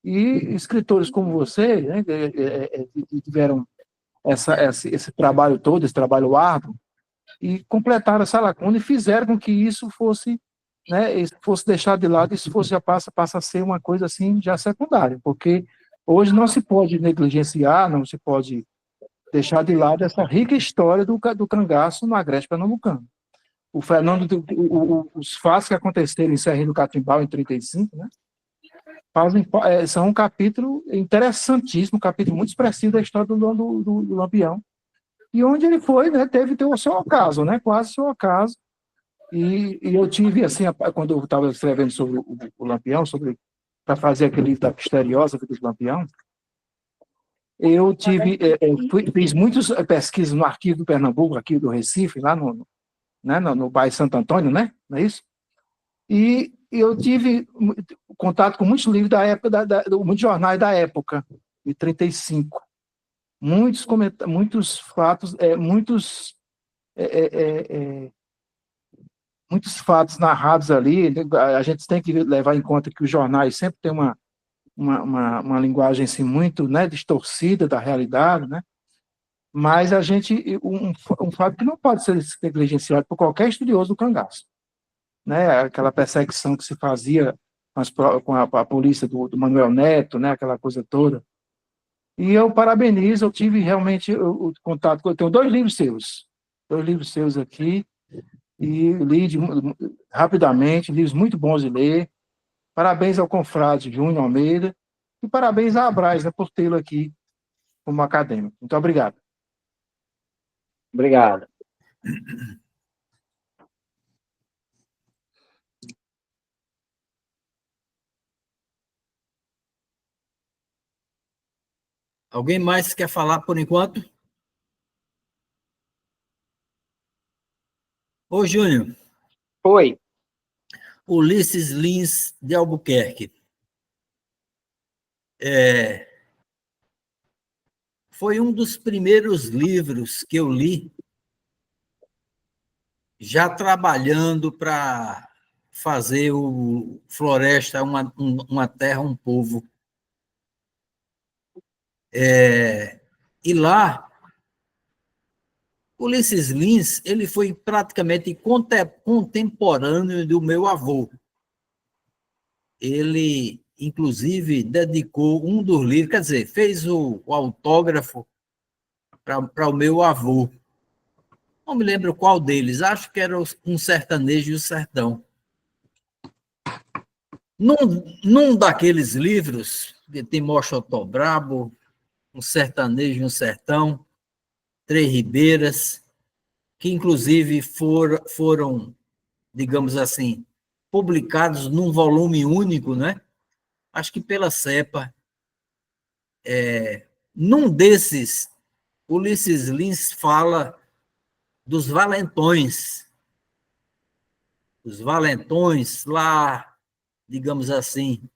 E escritores como você, né, que tiveram esse trabalho todo, esse trabalho árduo, e completaram essa lacuna e fizeram com que isso fosse, né, fosse deixado de lado, isso já passa a ser uma coisa assim já secundária, porque hoje não se pode negligenciar, não se pode deixar de lado essa rica história do cangaço no Agreste pernambucano. O fenômeno, os fatos que aconteceram em Serrinha do Catimbau em 1935, né, são um capítulo interessantíssimo, um capítulo muito expressivo da história do Lampião, e onde ele foi, né, teve o seu ocaso, né, quase seu ocaso, e eu tive, assim, quando eu estava escrevendo sobre o Lampião, para fazer aquele livro da Misteriosa Vida do Lampião, eu fiz muitas pesquisas no arquivo do Pernambuco, aqui do Recife, lá no bairro Santo Antônio, né, não é isso? E eu tive contato com muitos livros da época, muitos jornais da época, de 1935. Muitos fatos, muitos fatos narrados ali. A gente tem que levar em conta que os jornais sempre têm uma linguagem assim, muito, né, distorcida da realidade, né? Mas um fato que não pode ser negligenciado por qualquer estudioso do cangaço, né? Aquela perseguição que se fazia com a polícia do Manuel Neto, né? Aquela coisa toda. E eu parabenizo, eu tive realmente o contato, eu tenho dois livros seus aqui, e li rapidamente, livros muito bons de ler. Parabéns ao confrade Júnior Almeida, e parabéns à Abraz, né, por tê-lo aqui como acadêmico. Muito obrigado. Obrigado. Alguém mais quer falar por enquanto? Ô, Júnior. Oi. Ulisses Lins de Albuquerque. Foi um dos primeiros livros que eu li, já trabalhando para fazer o Floresta uma terra, um povo. E lá, Ulisses Lins, ele foi praticamente contemporâneo do meu avô. Ele, inclusive, dedicou um dos livros, quer dizer, fez o autógrafo para o meu avô. Não me lembro qual deles, acho que era Um Sertanejo e o Sertão. Num daqueles livros, que tem Moxotó Brabo, Um Sertanejo e um Sertão, Três Ribeiras, que inclusive foram, digamos assim, publicados num volume único, né? Acho que pela CEPA. Num desses, Ulisses Lins fala dos valentões. Os valentões lá, digamos assim,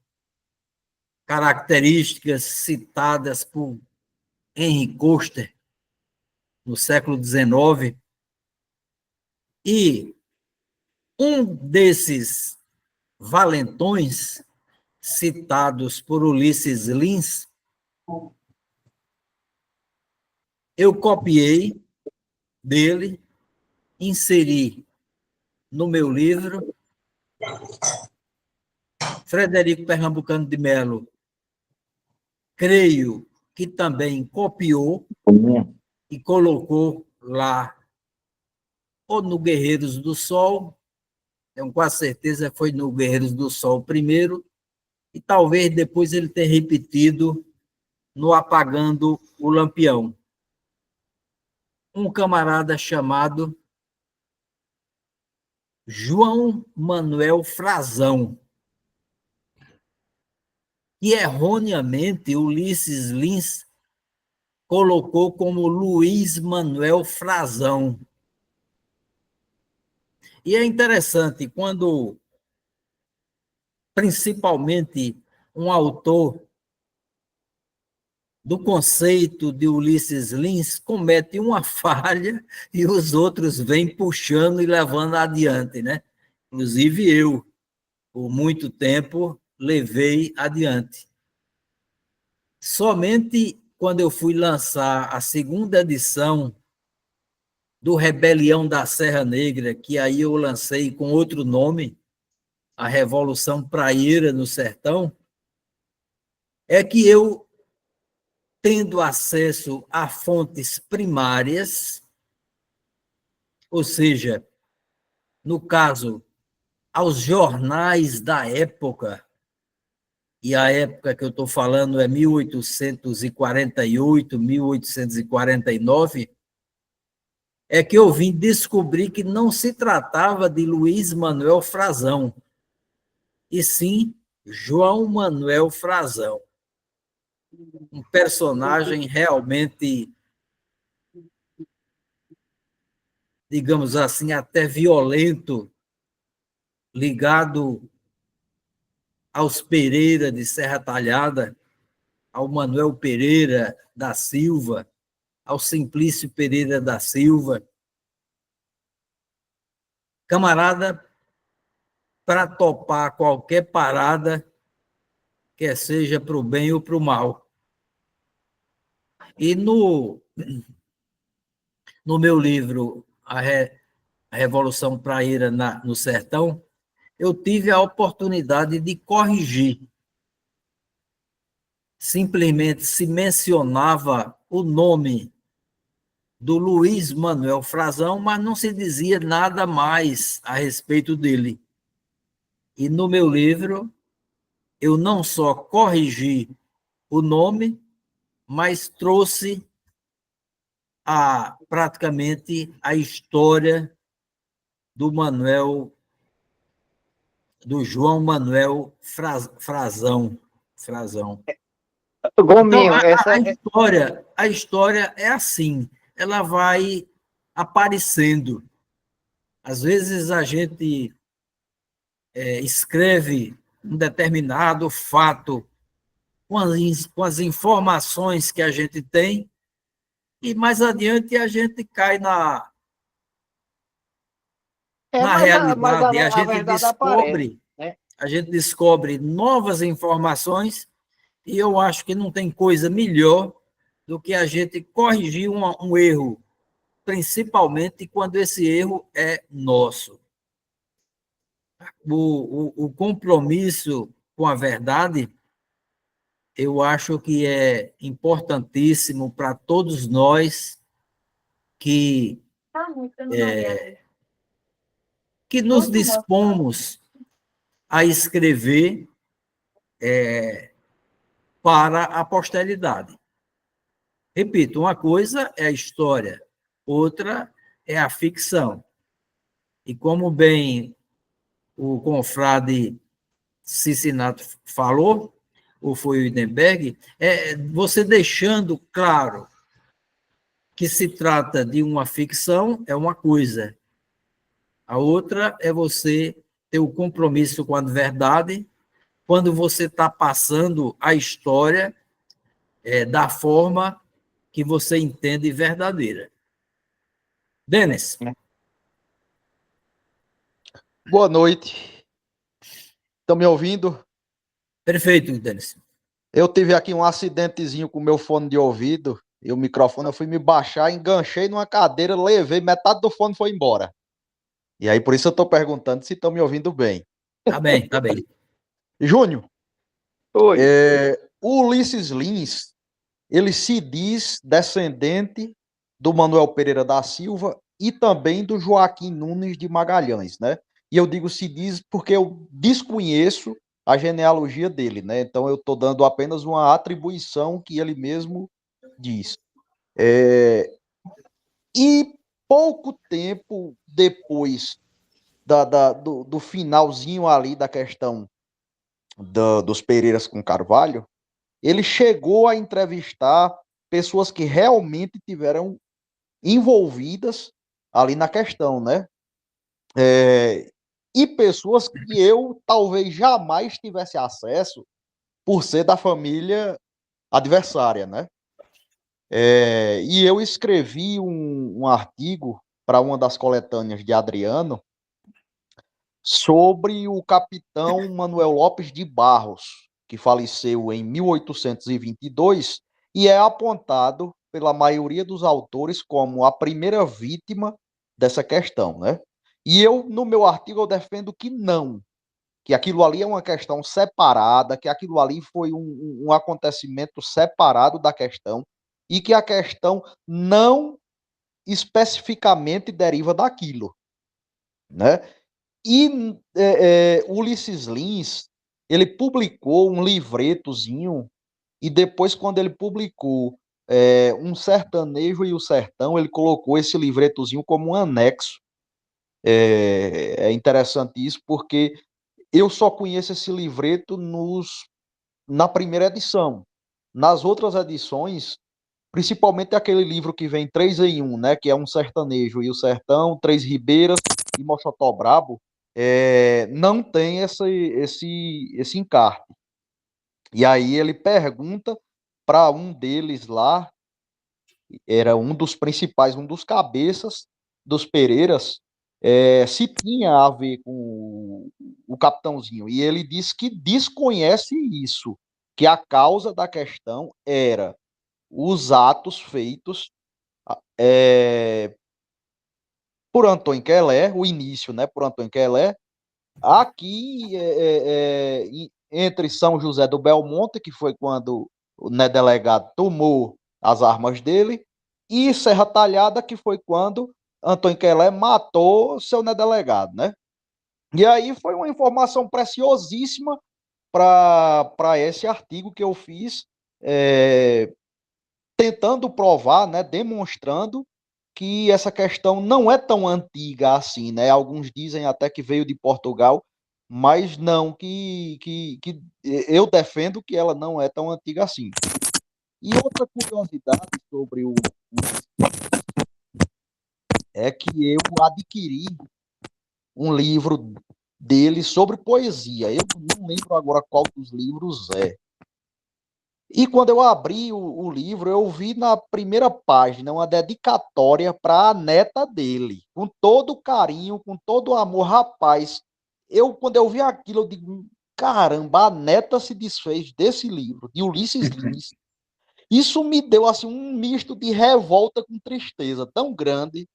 características citadas por Henry Koster no século XIX. E um desses valentões citados por Ulisses Lins, eu copiei dele, inseri no meu livro. Frederico Pernambucano de Melo, creio que também copiou e colocou lá, ou no Guerreiros do Sol, tenho quase certeza que foi no Guerreiros do Sol primeiro, e talvez depois ele tenha repetido no Apagando o Lampião. Um camarada chamado João Manuel Frazão. que erroneamente Ulisses Lins colocou como Luiz Manuel Frazão. E é interessante quando, principalmente, um autor do conceito de Ulisses Lins comete uma falha e os outros vêm puxando e levando adiante, né? Inclusive eu, por muito tempo, levei adiante. Somente quando eu fui lançar a segunda edição do Rebelião da Serra Negra, que aí eu lancei com outro nome, a Revolução Praieira no Sertão, é que eu, tendo acesso a fontes primárias, ou seja, no caso, aos jornais da época, e a época que eu estou falando é 1848, 1849, é que eu vim descobrir que não se tratava de Luiz Manuel Frazão, e sim João Manuel Frazão, um personagem realmente, digamos assim, até violento, ligado aos Pereira de Serra Talhada, ao Manuel Pereira da Silva, ao Simplício Pereira da Silva. Camarada, para topar qualquer parada, quer seja para o bem ou para o mal. E no meu livro, A Revolução Praieira no Sertão, eu tive a oportunidade de corrigir. Simplesmente se mencionava o nome do Luiz Manuel Frazão, mas não se dizia nada mais a respeito dele. E no meu livro, eu não só corrigi o nome, mas trouxe praticamente a história do João Manuel Frazão. Então, Gominho, a história é assim, ela vai aparecendo. Às vezes a gente escreve um determinado fato com as informações que a gente tem, e mais adiante a gente cai na mas realidade, e a verdade aparece, né? a gente descobre novas informações, e eu acho que não tem coisa melhor do que a gente corrigir um erro, principalmente quando esse erro é nosso. O compromisso com a verdade, eu acho que é importantíssimo para todos nós que nos dispomos a escrever para a posteridade. Repito, uma coisa é a história, outra é a ficção. E como bem o confrade Cincinato falou, ou foi o Idenberg, você deixando claro que se trata de uma ficção é uma coisa. A outra é você ter o compromisso com a verdade quando você está passando a história da forma que você entende verdadeira. Denis. Boa noite. Estão me ouvindo? Perfeito, Denis. Eu tive aqui um acidentezinho com o meu fone de ouvido e o microfone, eu fui me baixar, enganchei numa cadeira, levei, metade do fone foi embora. E aí, por isso eu estou perguntando se estão me ouvindo bem. Tá bem, tá bem. Júnior, Oi. o Ulisses Lins, ele se diz descendente do Manuel Pereira da Silva e também do Joaquim Nunes de Magalhães, né? E eu digo se diz porque eu desconheço a genealogia dele, né? Então eu estou dando apenas uma atribuição que ele mesmo diz. E pouco tempo depois do finalzinho ali da questão dos Pereiras com Carvalho, ele chegou a entrevistar pessoas que realmente tiveram envolvidas ali na questão, né? E pessoas que eu talvez jamais tivesse acesso por ser da família adversária, né? E eu escrevi um artigo para uma das coletâneas de Adriano sobre o capitão Manuel Lopes de Barros, que faleceu em 1822 e é apontado pela maioria dos autores como a primeira vítima dessa questão, né? E eu, no meu artigo, eu defendo que não, que aquilo ali é uma questão separada, que aquilo ali foi um acontecimento separado da questão e que a questão não especificamente deriva daquilo, né? E Ulisses Lins, ele publicou um livretozinho e depois, quando ele publicou Um Sertanejo e o Sertão, ele colocou esse livretozinho como um anexo. É interessante isso, porque eu só conheço esse livreto na primeira edição. Nas outras edições, principalmente aquele livro que vem 3 em 1, né, que é Um Sertanejo e o Sertão, Três Ribeiras e Mochotó Brabo, não tem esse encarte. E aí ele pergunta para um deles lá, era um dos principais, um dos cabeças dos Pereiras, se tinha a ver com o capitãozinho. E ele diz que desconhece isso, que a causa da questão era os atos feitos por Antônio Quelé, o início, né, por Antônio Quelé, aqui entre São José do Belmonte, que foi quando o delegado tomou as armas dele, e Serra Talhada, que foi quando Antônio Quelé matou seu delegado, né? E aí foi uma informação preciosíssima para esse artigo que eu fiz, tentando provar, né, demonstrando que essa questão não é tão antiga assim, né? Alguns dizem até que veio de Portugal, mas não, que eu defendo que ela não é tão antiga assim. E outra curiosidade sobre o é que eu adquiri um livro dele sobre poesia. Eu não lembro agora qual dos livros é. E quando eu abri o livro, eu vi na primeira página uma dedicatória para a neta dele, com todo carinho, com todo amor. Rapaz, quando eu vi aquilo, eu digo, caramba, a neta se desfez desse livro, de Ulisses Lins. Isso me deu assim um misto de revolta com tristeza tão grande.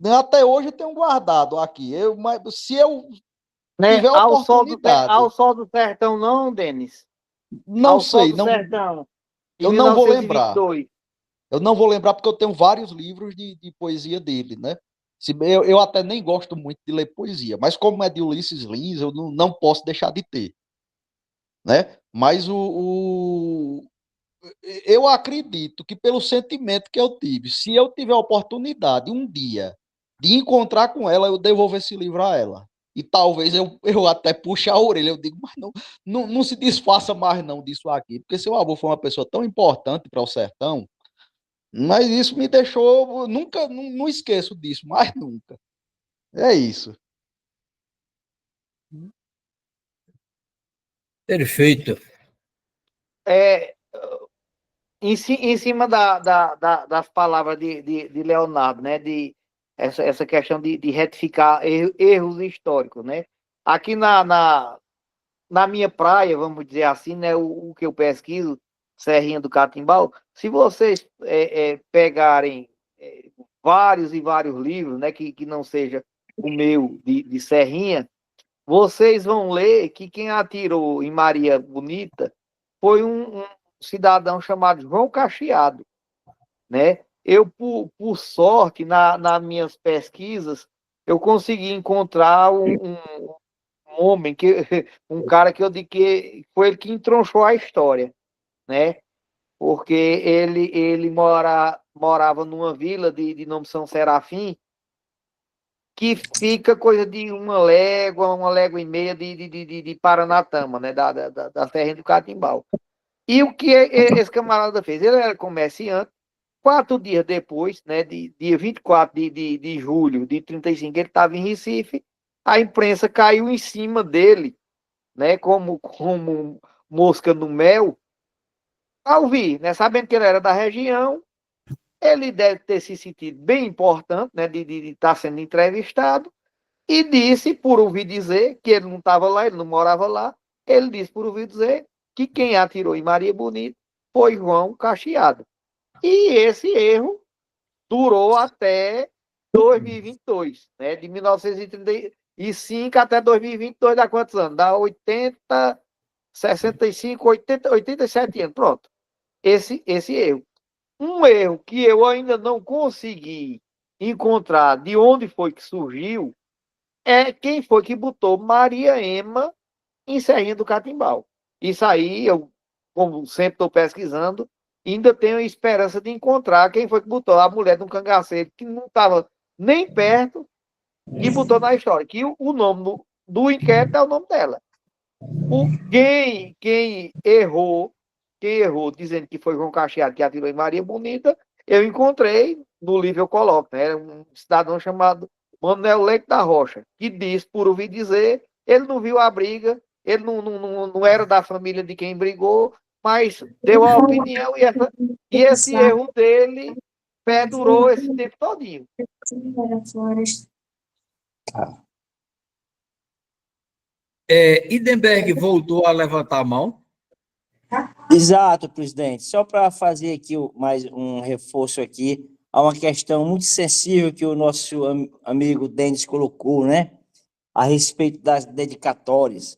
Até hoje eu tenho guardado aqui. Mas se eu Né? tiver oportunidade, Ao Sol do Sertão, não, Denis? não Ao Sol sei, do Sertão, de eu não vou lembrar. 1922. Eu não vou lembrar porque eu tenho vários livros de poesia dele, né? Eu até nem gosto muito de ler poesia, mas como é de Ulisses Lins, eu não posso deixar de ter, né? Mas eu acredito que pelo sentimento que eu tive, se eu tiver a oportunidade um dia de encontrar com ela, eu devolvo esse livro a ela. E talvez eu até puxe a orelha, eu digo, mas não se desfaça mais não disso aqui, porque seu avô foi uma pessoa tão importante para o sertão, mas isso me deixou, nunca, não esqueço disso, mais nunca. É isso. Perfeito. É, em cima das palavras de Leonardo, né? Essa questão de retificar erros históricos, né? Aqui na minha praia, vamos dizer assim, né? O que eu pesquiso, Serrinha do Catimbau, se vocês pegarem vários e vários livros, né? Que não seja o meu de Serrinha, vocês vão ler que quem atirou em Maria Bonita foi um cidadão chamado João Cacheado, né? Eu, por sorte, nas minhas pesquisas, eu consegui encontrar um homem, um cara que eu digo que foi ele que entronchou a história, né? Porque ele morava numa vila de nome São Serafim, que fica coisa de uma légua e meia de Paranatama, né? Da terra do Catimbau. E o que esse camarada fez? Ele era comerciante. 4 dias depois, né, dia 24 de julho de 35, ele estava em Recife. A imprensa caiu em cima dele, né, como mosca no mel, ao vir, né, sabendo que ele era da região. Ele deve ter se sentido bem importante, né, de estar sendo entrevistado, e disse, por ouvir dizer, que ele não estava lá, ele não morava lá. Ele disse, por ouvir dizer, que quem atirou em Maria Bonita foi João Cacheado. E esse erro durou até 2022, né? De 1935 até 2022, dá quantos anos? Dá 80, 65, 80, 87 anos. Pronto. Esse erro. Um erro que eu ainda não consegui encontrar de onde foi que surgiu é quem foi que botou Maria Ema em Serrinha do Catimbau. Isso aí, eu, como sempre estou pesquisando, ainda tenho esperança de encontrar quem foi que botou a mulher de um cangaceiro que não estava nem perto e botou na história. Que o nome do inquérito é o nome dela. Quem errou dizendo que foi João Cacheado que atirou em Maria Bonita, eu encontrei, no livro eu coloco, né? Era um cidadão chamado Manuel Leite da Rocha, que disse, por ouvir dizer, ele não viu a briga, ele não era da família de quem brigou, mas deu a opinião e esse erro dele perdurou esse tempo todinho. Idenberg voltou a levantar a mão. Exato, presidente. Só para fazer aqui mais um reforço aqui, há uma questão muito sensível que o nosso amigo Denis colocou, né? A respeito das dedicatórias.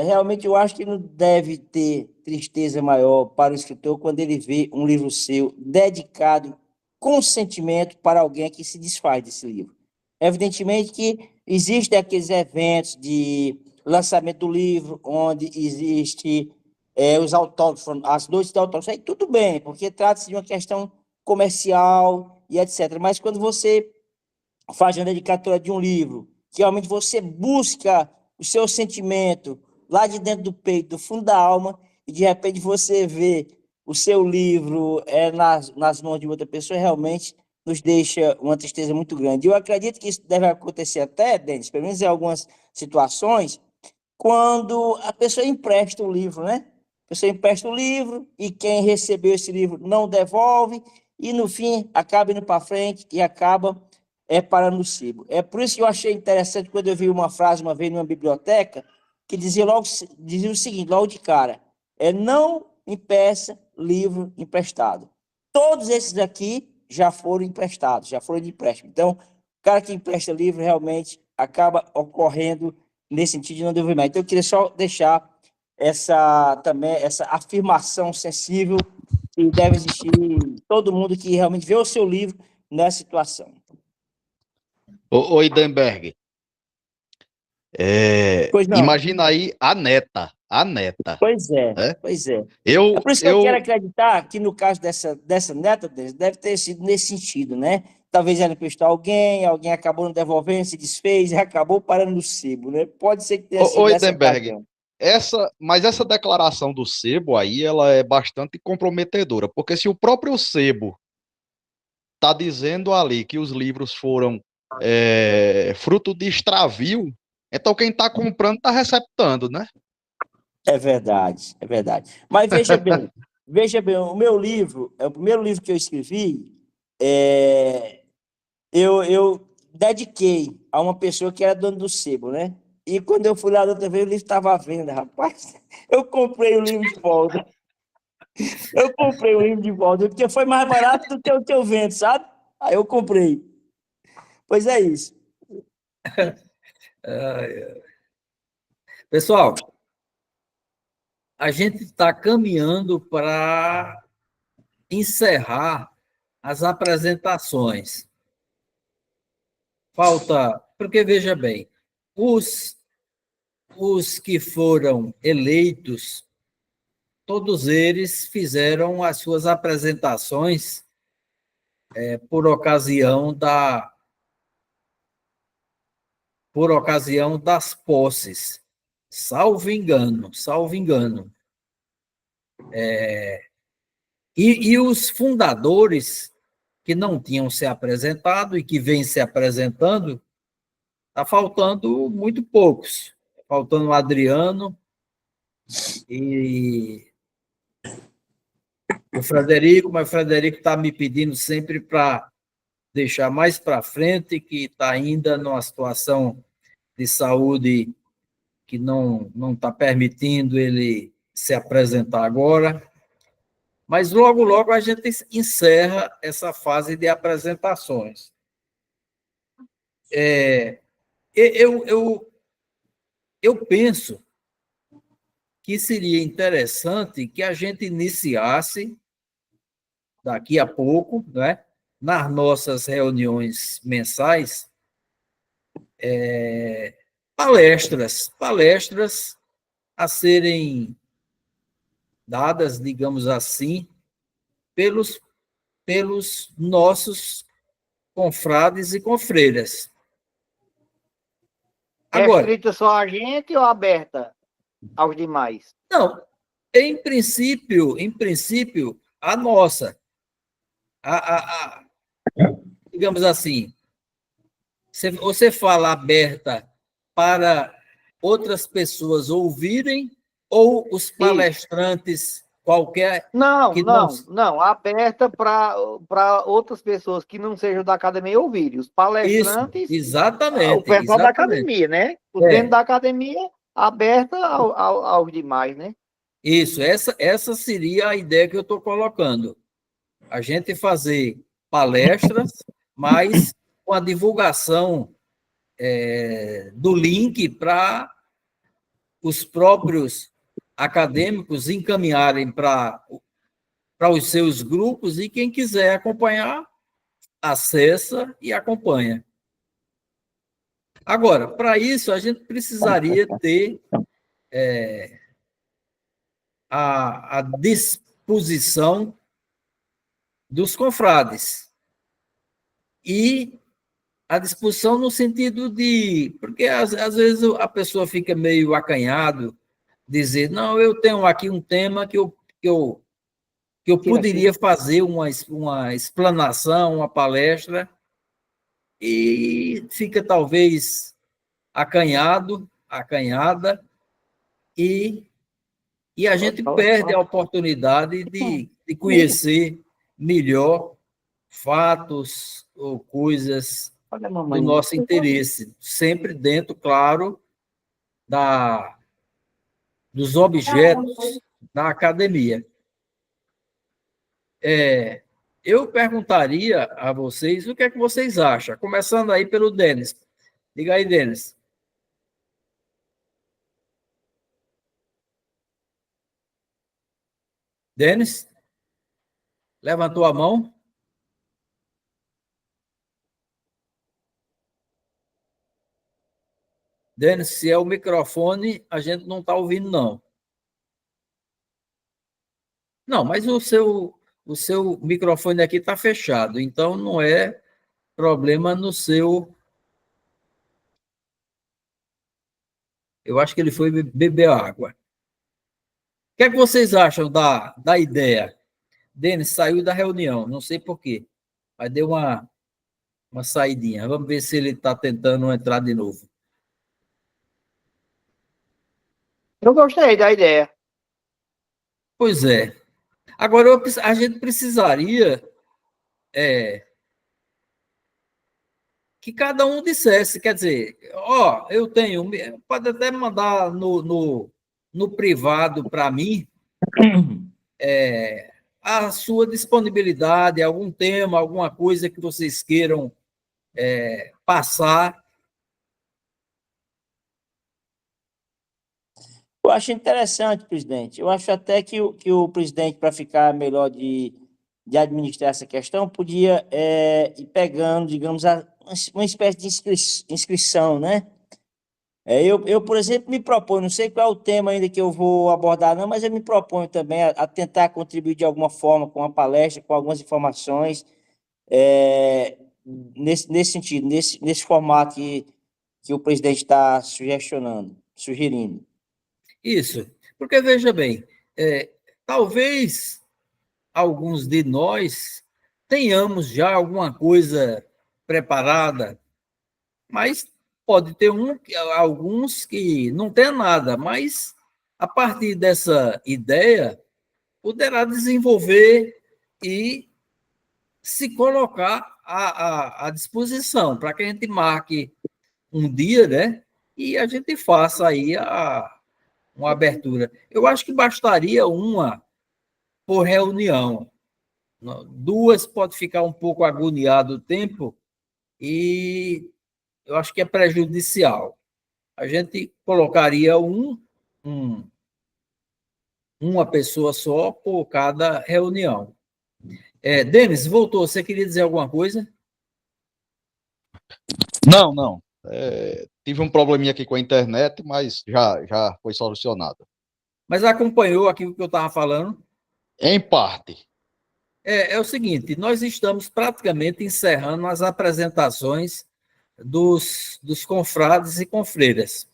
Realmente eu acho que não deve ter tristeza maior para o escritor quando ele vê um livro seu dedicado com sentimento para alguém que se desfaz desse livro. Evidentemente que existem aqueles eventos de lançamento do livro, onde existe os autógrafos, as noites de autógrafos, aí tudo bem, porque trata-se de uma questão comercial e etc. Mas quando você faz uma dedicatória de um livro, que realmente você busca o seu sentimento lá de dentro do peito, do fundo da alma, e de repente você vê o seu livro nas mãos de outra pessoa, realmente nos deixa uma tristeza muito grande. Eu acredito que isso deve acontecer até, Denis, pelo menos em algumas situações, quando a pessoa empresta o livro, né? A pessoa empresta o livro e quem recebeu esse livro não devolve, e no fim acaba indo para frente e acaba parando no sebo. É por isso que eu achei interessante quando eu vi uma frase uma vez numa biblioteca que dizia o seguinte, logo de cara, não impeça livro emprestado. Todos esses aqui já foram emprestados, já foram de empréstimo. Então, o cara que empresta livro realmente acaba ocorrendo nesse sentido de não devolvimento. Então, eu queria só deixar essa afirmação sensível que deve existir todo mundo que realmente vê o seu livro nessa situação. Ô Idenberg, Pois não. imagina aí a neta. Pois é, né? pois é. Eu, É por isso que eu quero acreditar que no caso dessa neta deles, deve ter sido nesse sentido, né? Talvez ela emprestou alguém acabou não devolvendo, se desfez e acabou parando no sebo, né? Pode ser que tenha sido nessa Idenberg, ocasião. mas essa declaração do sebo aí, ela é bastante comprometedora, porque se o próprio sebo está dizendo ali que os livros foram fruto de extravio, então quem está comprando está receptando, né? É verdade, é verdade. Mas veja bem, o meu livro, é o primeiro livro que eu escrevi, eu dediquei a uma pessoa que era dona do sebo, né? E quando eu fui lá da outra vez, o livro estava à venda, rapaz. Eu comprei o livro de volta. Porque foi mais barato do que o que eu vendo, sabe? Aí eu comprei. Pois é isso. Pessoal, a gente está caminhando para encerrar as apresentações. Porque veja bem, os que foram eleitos, todos eles fizeram as suas apresentações por ocasião por ocasião das posses, salvo engano, salvo engano. E os fundadores que não tinham se apresentado e que vêm se apresentando, está faltando muito poucos. Faltando o Adriano e o Frederico, mas o Frederico está me pedindo sempre para deixar mais para frente, que está ainda numa situação de saúde que não está permitindo ele se apresentar agora. Mas logo, logo a gente encerra essa fase de apresentações. Eu penso que seria interessante que a gente iniciasse, daqui a pouco, né, nas nossas reuniões mensais, palestras a serem dadas, digamos assim, pelos nossos confrades e confreiras. Agora, restrita só a gente ou aberta aos demais? não, em princípio, a nossa, digamos assim, você fala aberta para outras pessoas ouvirem ou os palestrantes qualquer Não, que não, aberta para outras pessoas que não sejam da academia ouvirem. Os palestrantes, Isso, exatamente, o pessoal da exatamente. academia, né? Os dentro da academia, aberta aos demais, né? Isso, essa seria a ideia que eu estou colocando. A gente fazer palestras, mas com a divulgação do link para os próprios acadêmicos encaminharem para os seus grupos e quem quiser acompanhar, acessa e acompanha. Agora, para isso, a gente precisaria ter a disposição dos confrades e a disposição no sentido de... Porque, às vezes, a pessoa fica meio acanhado, dizer, não, eu tenho aqui um tema que eu poderia fazer uma explanação, uma palestra, e fica talvez acanhada, e a gente perde a oportunidade de conhecer melhor fatos ou coisas do nosso interesse, sempre dentro, claro, dos objetos da academia. Eu perguntaria a vocês o que é que vocês acham, começando aí pelo Denis. Diga aí, Denis. Denis? Levantou a mão? Denis, se é o microfone, a gente não está ouvindo, não. Não, mas o seu microfone aqui está fechado, então não é problema no seu... Eu acho que ele foi beber água. O que é que vocês acham da ideia? Denis saiu da reunião, não sei por quê, mas deu uma saidinha. Vamos ver se ele está tentando entrar de novo. Eu gostei da ideia. Pois é. Agora, a gente precisaria que cada um dissesse, quer dizer, eu tenho, pode até mandar no privado para mim a sua disponibilidade, algum tema, alguma coisa que vocês queiram passar. Eu acho interessante, presidente. Eu acho até que o presidente, para ficar melhor de administrar essa questão, podia ir pegando, digamos, uma espécie de inscrição, né? Eu, por exemplo, me proponho, não sei qual é o tema ainda que eu vou abordar, não, mas eu me proponho também a tentar contribuir de alguma forma com a palestra, com algumas informações, nesse sentido, nesse formato que o presidente está sugerindo. Isso, porque veja bem, talvez alguns de nós tenhamos já alguma coisa preparada, mas pode ter alguns que não tem nada, mas a partir dessa ideia poderá desenvolver e se colocar à disposição para que a gente marque um dia, né? E a gente faça aí uma abertura. Eu acho que bastaria uma por reunião. Duas pode ficar um pouco agoniado o tempo e eu acho que é prejudicial. A gente colocaria uma pessoa só por cada reunião. Denis, voltou. Você queria dizer alguma coisa? Não. Tive um probleminha aqui com a internet, mas já foi solucionado. Mas acompanhou aquilo que eu estava falando? Em parte. É o seguinte, nós estamos praticamente encerrando as apresentações dos confrades e confreiras.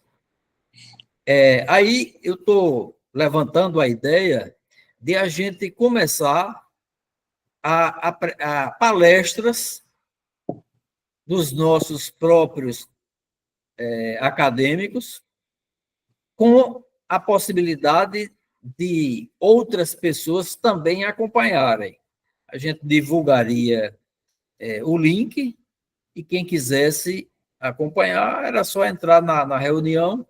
Aí eu estou levantando a ideia de a gente começar a palestras dos nossos próprios acadêmicos, com a possibilidade de outras pessoas também acompanharem. A gente divulgaria o link e quem quisesse acompanhar era só entrar na reunião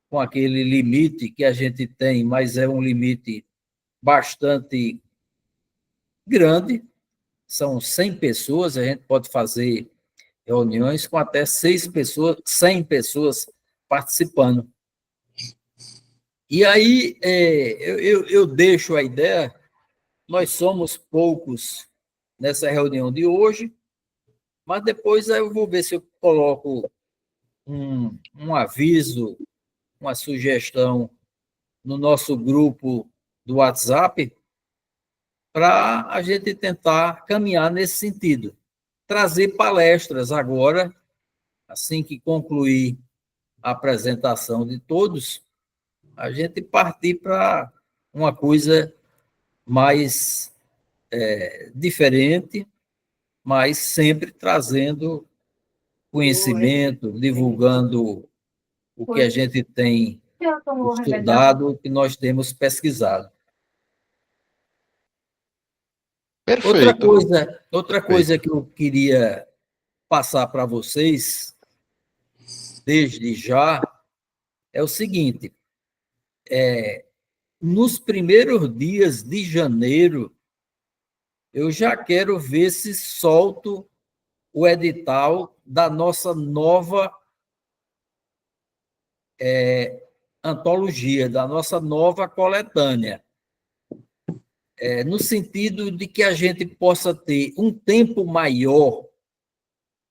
com aquele limite que a gente tem, mas é um limite bastante grande, são 100 pessoas, a gente pode fazer reuniões com até 100 pessoas participando. E aí eu deixo a ideia, nós somos poucos nessa reunião de hoje, mas depois eu vou ver se eu coloco um aviso, uma sugestão no nosso grupo do WhatsApp para a gente tentar caminhar nesse sentido. Trazer palestras agora, assim que concluir a apresentação de todos, a gente partir para uma coisa mais diferente, mas sempre trazendo conhecimento, divulgando o que a gente tem estudado, o que nós temos pesquisado. Perfeito. Outra coisa que eu queria passar para vocês, desde já, é o seguinte: nos primeiros dias de janeiro, eu já quero ver se solto o edital da nossa nova antologia, da nossa nova coletânea. No sentido de que a gente possa ter um tempo maior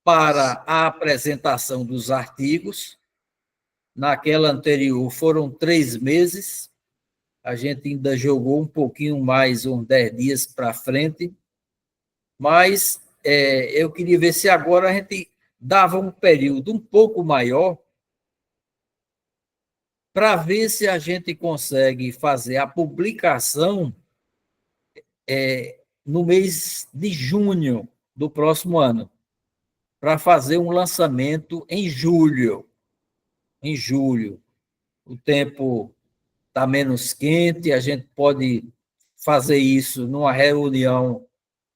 para a apresentação dos artigos. Naquela anterior foram 3 meses, a gente ainda jogou um pouquinho mais, uns 10 dias para frente, mas eu queria ver se agora a gente dava um período um pouco maior para ver se a gente consegue fazer a publicação no mês de junho do próximo ano, para fazer um lançamento em julho. Em julho, o tempo está menos quente, a gente pode fazer isso numa reunião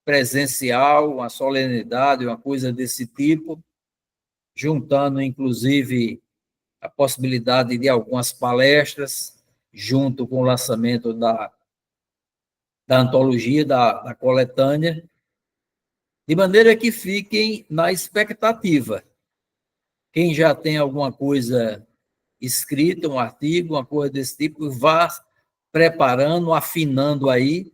presencial, uma solenidade, uma coisa desse tipo, juntando, inclusive, a possibilidade de algumas palestras, junto com o lançamento da antologia, da coletânea, de maneira que fiquem na expectativa. Quem já tem alguma coisa escrita, um artigo, uma coisa desse tipo, vá preparando, afinando aí.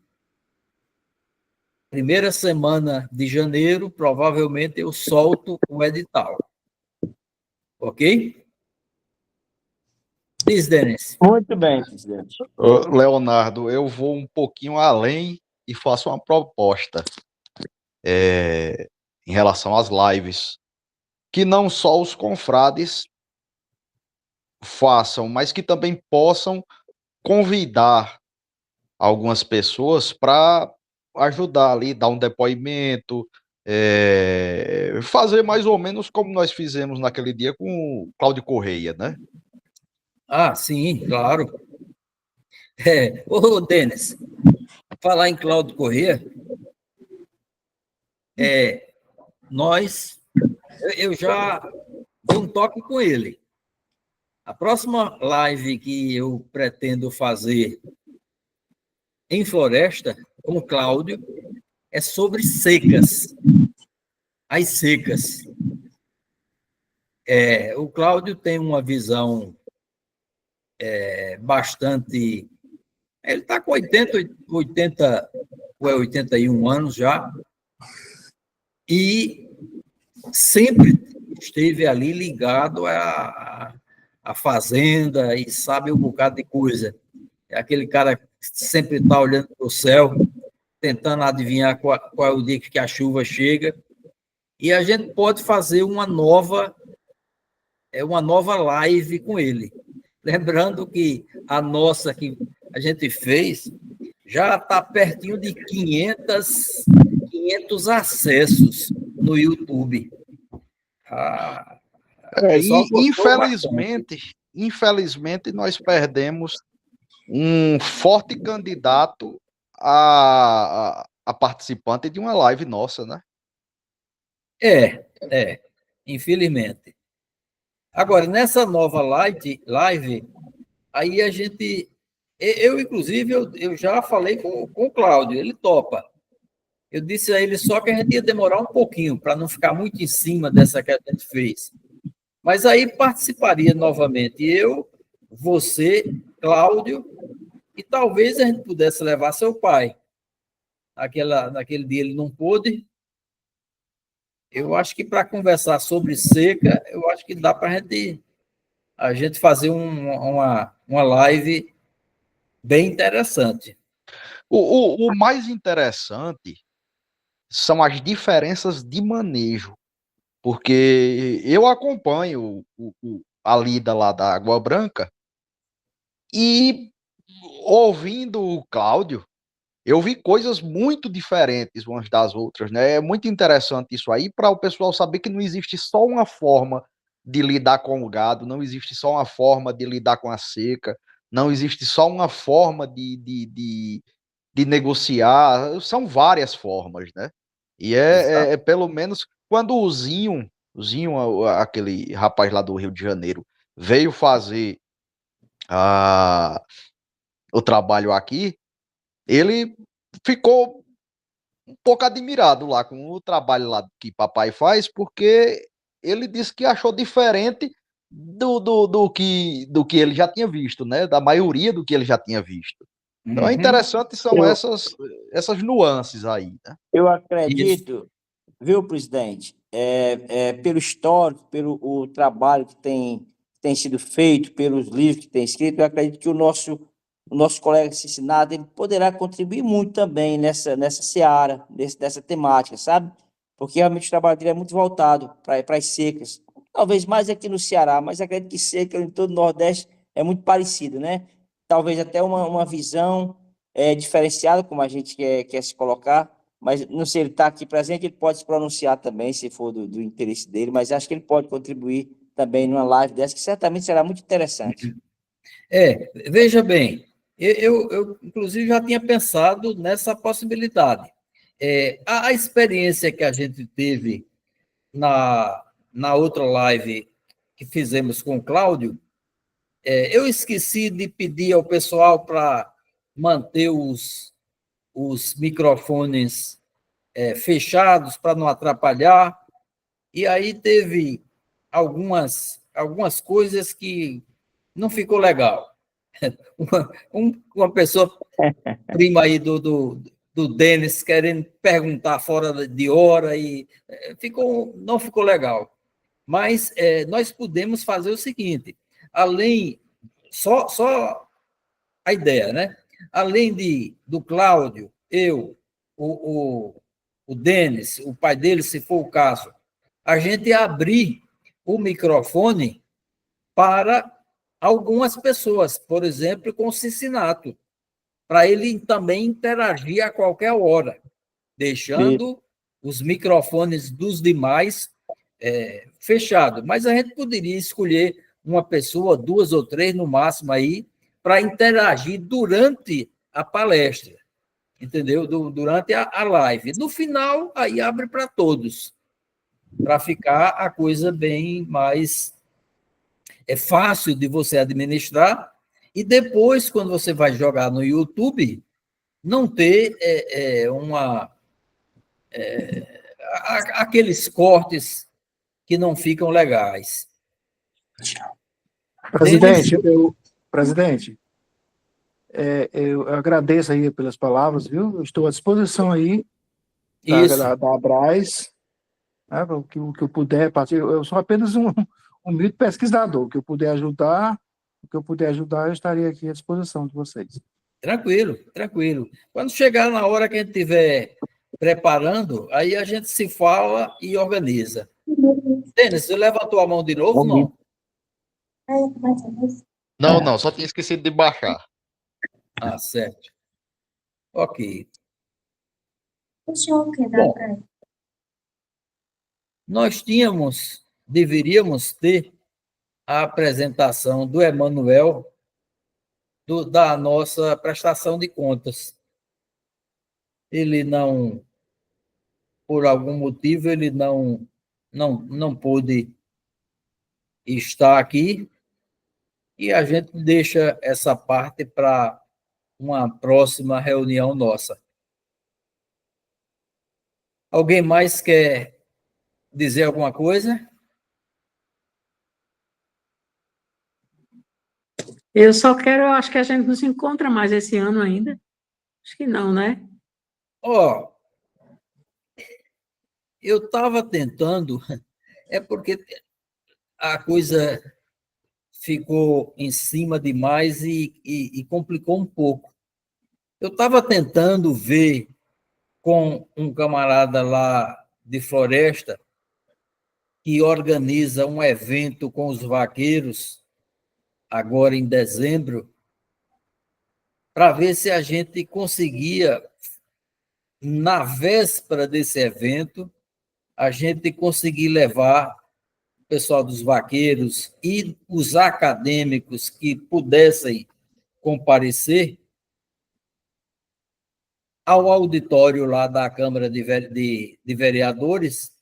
Primeira semana de janeiro, provavelmente eu solto o edital. Ok? Diz, Denis. Muito bem, presidente. Leonardo, eu vou um pouquinho além e faço uma proposta em relação às lives. que não só os confrades façam, mas que também possam convidar algumas pessoas para ajudar ali, dar um depoimento, fazer mais ou menos como nós fizemos naquele dia com o Cláudio Correia, né? Ah, sim, claro. Ô, Denis, falar em Cláudio Corrêa, eu já dei um toque com ele. A próxima live que eu pretendo fazer em Floresta, com o Cláudio, é sobre secas. As secas. O Cláudio tem uma visão bastante... Ele está com 80 ou 81 anos já, e sempre esteve ali ligado à fazenda e sabe um bocado de coisa. É aquele cara que sempre está olhando para o céu, tentando adivinhar qual é o dia que a chuva chega. E a gente pode fazer uma nova live com ele. Lembrando que a nossa que a gente fez já está pertinho de 500 acessos no YouTube. Infelizmente, nós perdemos um forte candidato a participante de uma live nossa, né? Infelizmente. Agora, nessa nova live, aí a gente... inclusive, eu já falei com o Cláudio, ele topa. Eu disse a ele só que a gente ia demorar um pouquinho, para não ficar muito em cima dessa que a gente fez. Mas aí participaria novamente eu, você, Cláudio, e talvez a gente pudesse levar seu pai. Naquele dia ele não pôde. Eu acho que para conversar sobre seca, eu acho que dá para a gente fazer uma live bem interessante. O mais interessante são as diferenças de manejo, porque eu acompanho a lida lá da Água Branca e ouvindo o Cláudio, eu vi coisas muito diferentes umas das outras, né? É muito interessante isso aí para o pessoal saber que não existe só uma forma de lidar com o gado, não existe só uma forma de lidar com a seca, não existe só uma forma de negociar, são várias formas, né? E pelo menos quando o Zinho, aquele rapaz lá do Rio de Janeiro, veio fazer o trabalho aqui, ele ficou um pouco admirado lá com o trabalho lá que papai faz, porque ele disse que achou diferente do que ele já tinha visto, né? Da maioria do que ele já tinha visto. Então é interessante, são essas nuances aí, né? Eu acredito, viu, presidente, pelo histórico, pelo o trabalho que tem sido feito, pelos livros que tem escrito, eu acredito que o nosso colega Cincinnati, ele poderá contribuir muito também nessa seara, dessa temática, sabe? Porque realmente o trabalho dele é muito voltado para as secas. Talvez mais aqui no Ceará, mas acredito que seca em todo o Nordeste é muito parecido, né? Talvez até uma visão diferenciada, como a gente quer se colocar, mas não sei, ele está aqui presente, ele pode se pronunciar também, se for do interesse dele, mas acho que ele pode contribuir também numa live dessa, que certamente será muito interessante. Veja bem, eu inclusive já tinha pensado nessa possibilidade. A experiência que a gente teve na outra live que fizemos com o Cláudio, eu esqueci de pedir ao pessoal para manter os microfones fechados para não atrapalhar, e aí teve algumas coisas que não ficou legal. Uma pessoa prima aí do Denis querendo perguntar fora de hora e não ficou legal. Mas nós podemos fazer o seguinte, só a ideia, né? Além do Cláudio, eu, o Denis, o pai dele, se for o caso, a gente abrir o microfone para algumas pessoas, por exemplo, com o Cincinato, para ele também interagir a qualquer hora, deixando os microfones dos demais fechados. Mas a gente poderia escolher uma pessoa, 2 ou 3 no máximo aí, para interagir durante a palestra, entendeu? Durante a live. No final, aí abre para todos, para ficar a coisa bem mais fácil de você administrar. E depois, quando você vai jogar no YouTube, não ter aqueles cortes que não ficam legais. Presidente, eu agradeço aí pelas palavras, viu? Eu estou à disposição aí da Abras, né, o que eu puder, eu sou apenas um humilde pesquisador, o que eu puder ajudar, eu estaria aqui à disposição de vocês. Tranquilo, tranquilo. Quando chegar na hora que a gente estiver preparando, aí a gente se fala e organiza. Denis, você levantou a mão de novo, não? Não, só tinha esquecido de baixar. Ah, certo. Ok. Bom, nós deveríamos ter a apresentação do Emanuel da nossa prestação de contas. Ele não, por algum motivo, ele não pôde estar aqui e a gente deixa essa parte para uma próxima reunião nossa. Alguém mais quer dizer alguma coisa? Eu só quero, eu acho que a gente não se encontra mais esse ano ainda. Acho que não, né? Eu estava tentando, porque a coisa ficou em cima demais e complicou um pouco. Eu estava tentando ver com um camarada lá de Floresta que organiza um evento com os vaqueiros, agora em dezembro, para ver se a gente conseguia, na véspera desse evento, a gente conseguir levar o pessoal dos vaqueiros e os acadêmicos que pudessem comparecer ao auditório lá da Câmara de Vereadores.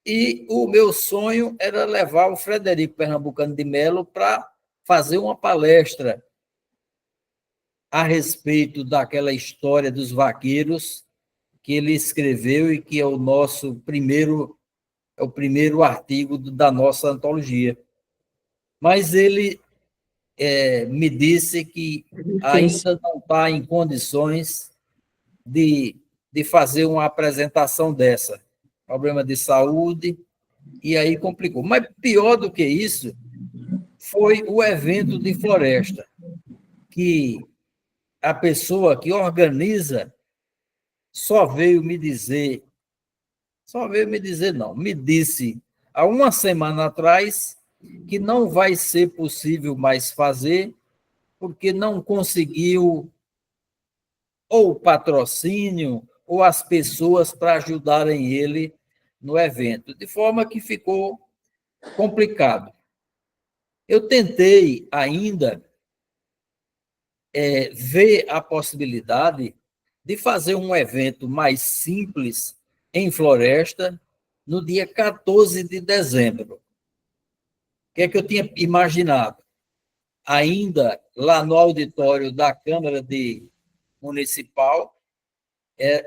E o meu sonho era levar o Frederico Pernambucano de Mello para fazer uma palestra a respeito daquela história dos vaqueiros que ele escreveu e que é o primeiro artigo da nossa antologia. Mas ele me disse que ainda não está em condições de fazer uma apresentação dessa. Problema de saúde, e aí complicou. Mas pior do que isso foi o evento de Floresta, que a pessoa que organiza me disse há uma semana atrás que não vai ser possível mais fazer, porque não conseguiu ou patrocínio ou as pessoas para ajudarem ele no evento, de forma que ficou complicado. Eu tentei ainda ver a possibilidade de fazer um evento mais simples em Floresta no dia 14 de dezembro. O que é que eu tinha imaginado? Ainda lá no auditório da Câmara Municipal,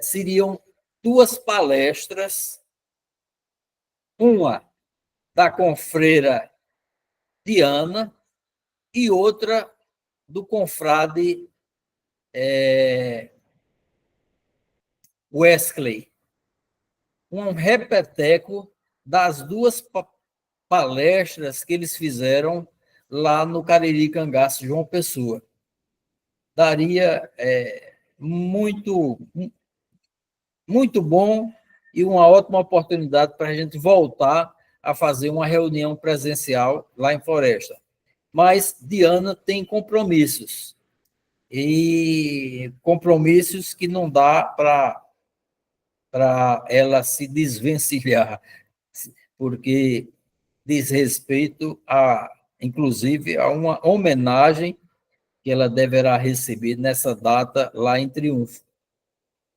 seriam 2 palestras, uma da confreira Diana e outra do confrade Wesley. Um repeteco das 2 palestras que eles fizeram lá no Cariri Cangaço, João Pessoa. Daria muito bom e uma ótima oportunidade para a gente voltar a fazer uma reunião presencial lá em Floresta. Mas Diana tem compromissos, e compromissos que não dá para ela se desvencilhar, porque diz respeito, inclusive, a uma homenagem que ela deverá receber nessa data lá em Triunfo.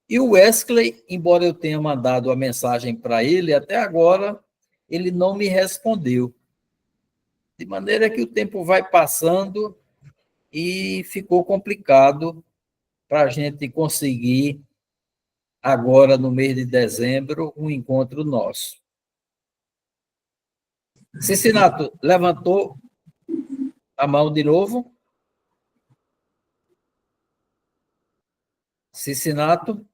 E o Wesley, embora eu tenha mandado a mensagem para ele, até agora ele não me respondeu. De maneira que o tempo vai passando e ficou complicado para a gente conseguir, agora no mês de dezembro, um encontro nosso. Cicinato, levantou a mão de novo? Cicinato?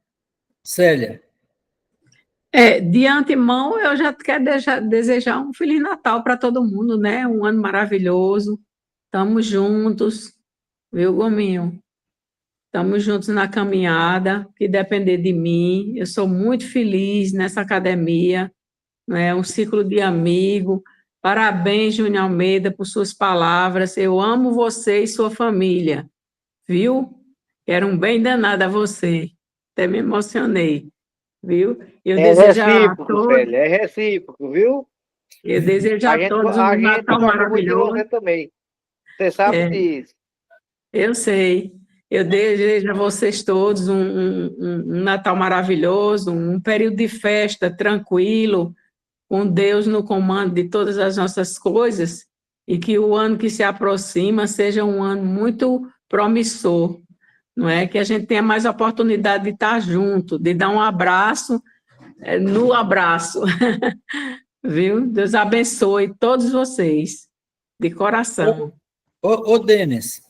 Célia? De antemão, eu já quero desejar um Feliz Natal para todo mundo, né? Um ano maravilhoso. Estamos juntos, viu, Gominho? Estamos juntos na caminhada, que depender de mim. Eu sou muito feliz nessa academia, né? Um ciclo de amigo. Parabéns, Júnior Almeida, por suas palavras. Eu amo você e sua família, viu? Quero um bem danado a você. Até me emocionei, viu? Eu desejo a Recíproco, todos, Célia, é recíproco, viu? eu desejo A a gente, todos a um gente Natal gosta muito de maravilhoso. você também. Você sabe É, disso. eu sei. Eu desejo a vocês todos um Natal maravilhoso, um período de festa tranquilo, com Deus no comando de todas as nossas coisas, e que o ano que se aproxima seja um ano muito promissor, não é? Que a gente tenha mais oportunidade de estar junto, de dar um abraço, no abraço, viu? Deus abençoe todos vocês, de coração. Ô Denis,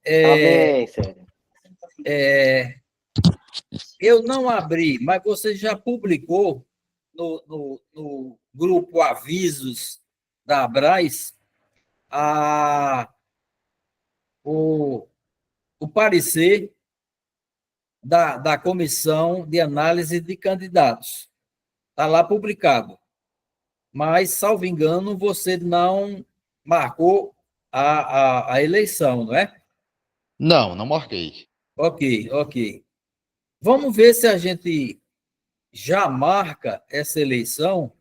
Amém, Célia. eu não abri, mas você já publicou no grupo Avisos da Abraz o, o parecer da Comissão de Análise de Candidatos. Está lá publicado. Mas, salvo engano, você não marcou a eleição, não é? Não, não marquei. Ok, ok. Vamos ver se a gente já marca essa eleição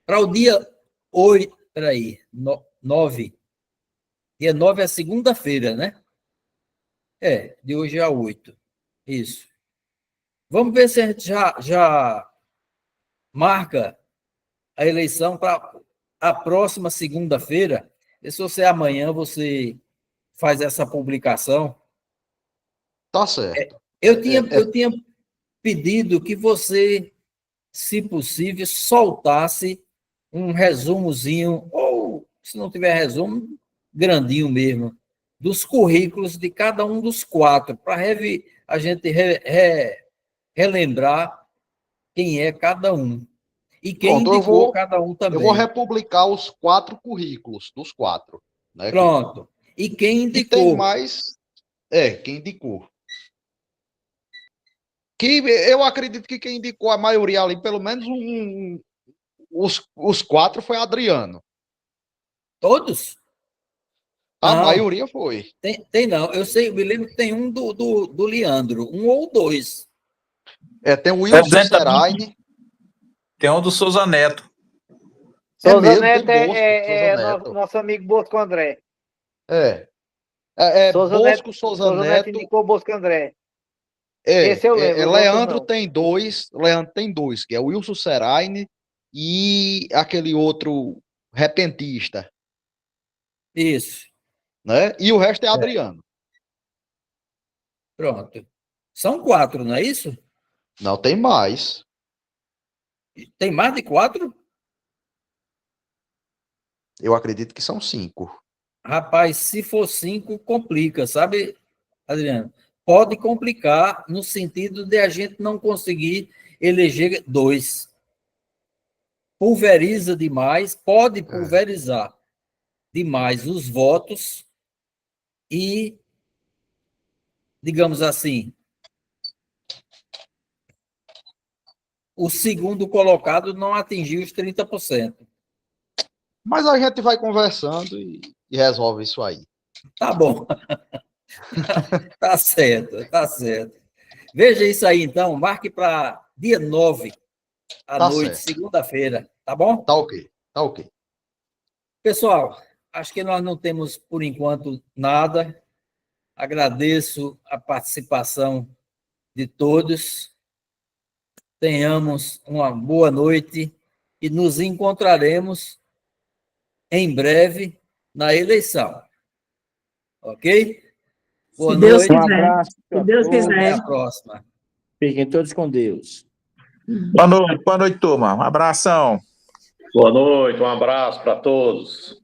para o dia 8, peraí, 9. Dia 9 é segunda-feira, né? De hoje a 8. Isso. Vamos ver se a gente já marca a eleição para a próxima segunda-feira. E se você amanhã você faz essa publicação. Tá certo. Eu tinha pedido que você, se possível, soltasse um resumozinho, ou, se não tiver resumo, grandinho mesmo, dos currículos de cada um dos 4, para a gente relembrar quem é cada um. E quem Pronto, indicou cada um eu vou também. republicar os 4 currículos dos 4, né? Pronto. E quem E tem indicou? mais, quem indicou. Que eu acredito que quem indicou a maioria ali, pelo menos os 4 foi Adriano. Todos? A Não, maioria foi. tem não. Eu me lembro que tem um do Leandro, um ou dois. Tem o Wilson Presidente também Seraine. tem um do Souza Neto. Souza Mesmo, Neto tem Bosco, é Souza Neto. nosso amigo Bosco André. Bosco, Souza Neto. indicou Bosco André. Esse eu lembro. os outros Leandro não. tem dois, que é o Wilson Seraine e aquele outro repentista, Isso. né? E o resto é Adriano. Pronto. São 4, não é isso? Não, tem mais. Tem mais de 4? Eu acredito que são 5. Rapaz, se for 5, complica, sabe, Adriano? Pode complicar no sentido de a gente não conseguir eleger 2. Pulveriza demais, pode pulverizar demais os votos e, digamos assim, o segundo colocado não atingiu os 30%. Mas a gente vai conversando e resolve isso aí. Tá bom. Tá certo, tá certo. Veja isso aí, então. Marque para dia 9 à Tá noite, certo. segunda-feira. Tá bom? Tá ok, tá ok. Pessoal, acho que nós não temos, por enquanto, nada. Agradeço a participação de todos. Tenhamos uma boa noite e nos encontraremos em breve na eleição. Ok? Boa Se Deus noite. Um quiser. abraço Se a Deus todos. Até quiser. a próxima. Fiquem todos com Deus. Boa noite, turma. Um abração. Boa noite, um abraço para todos.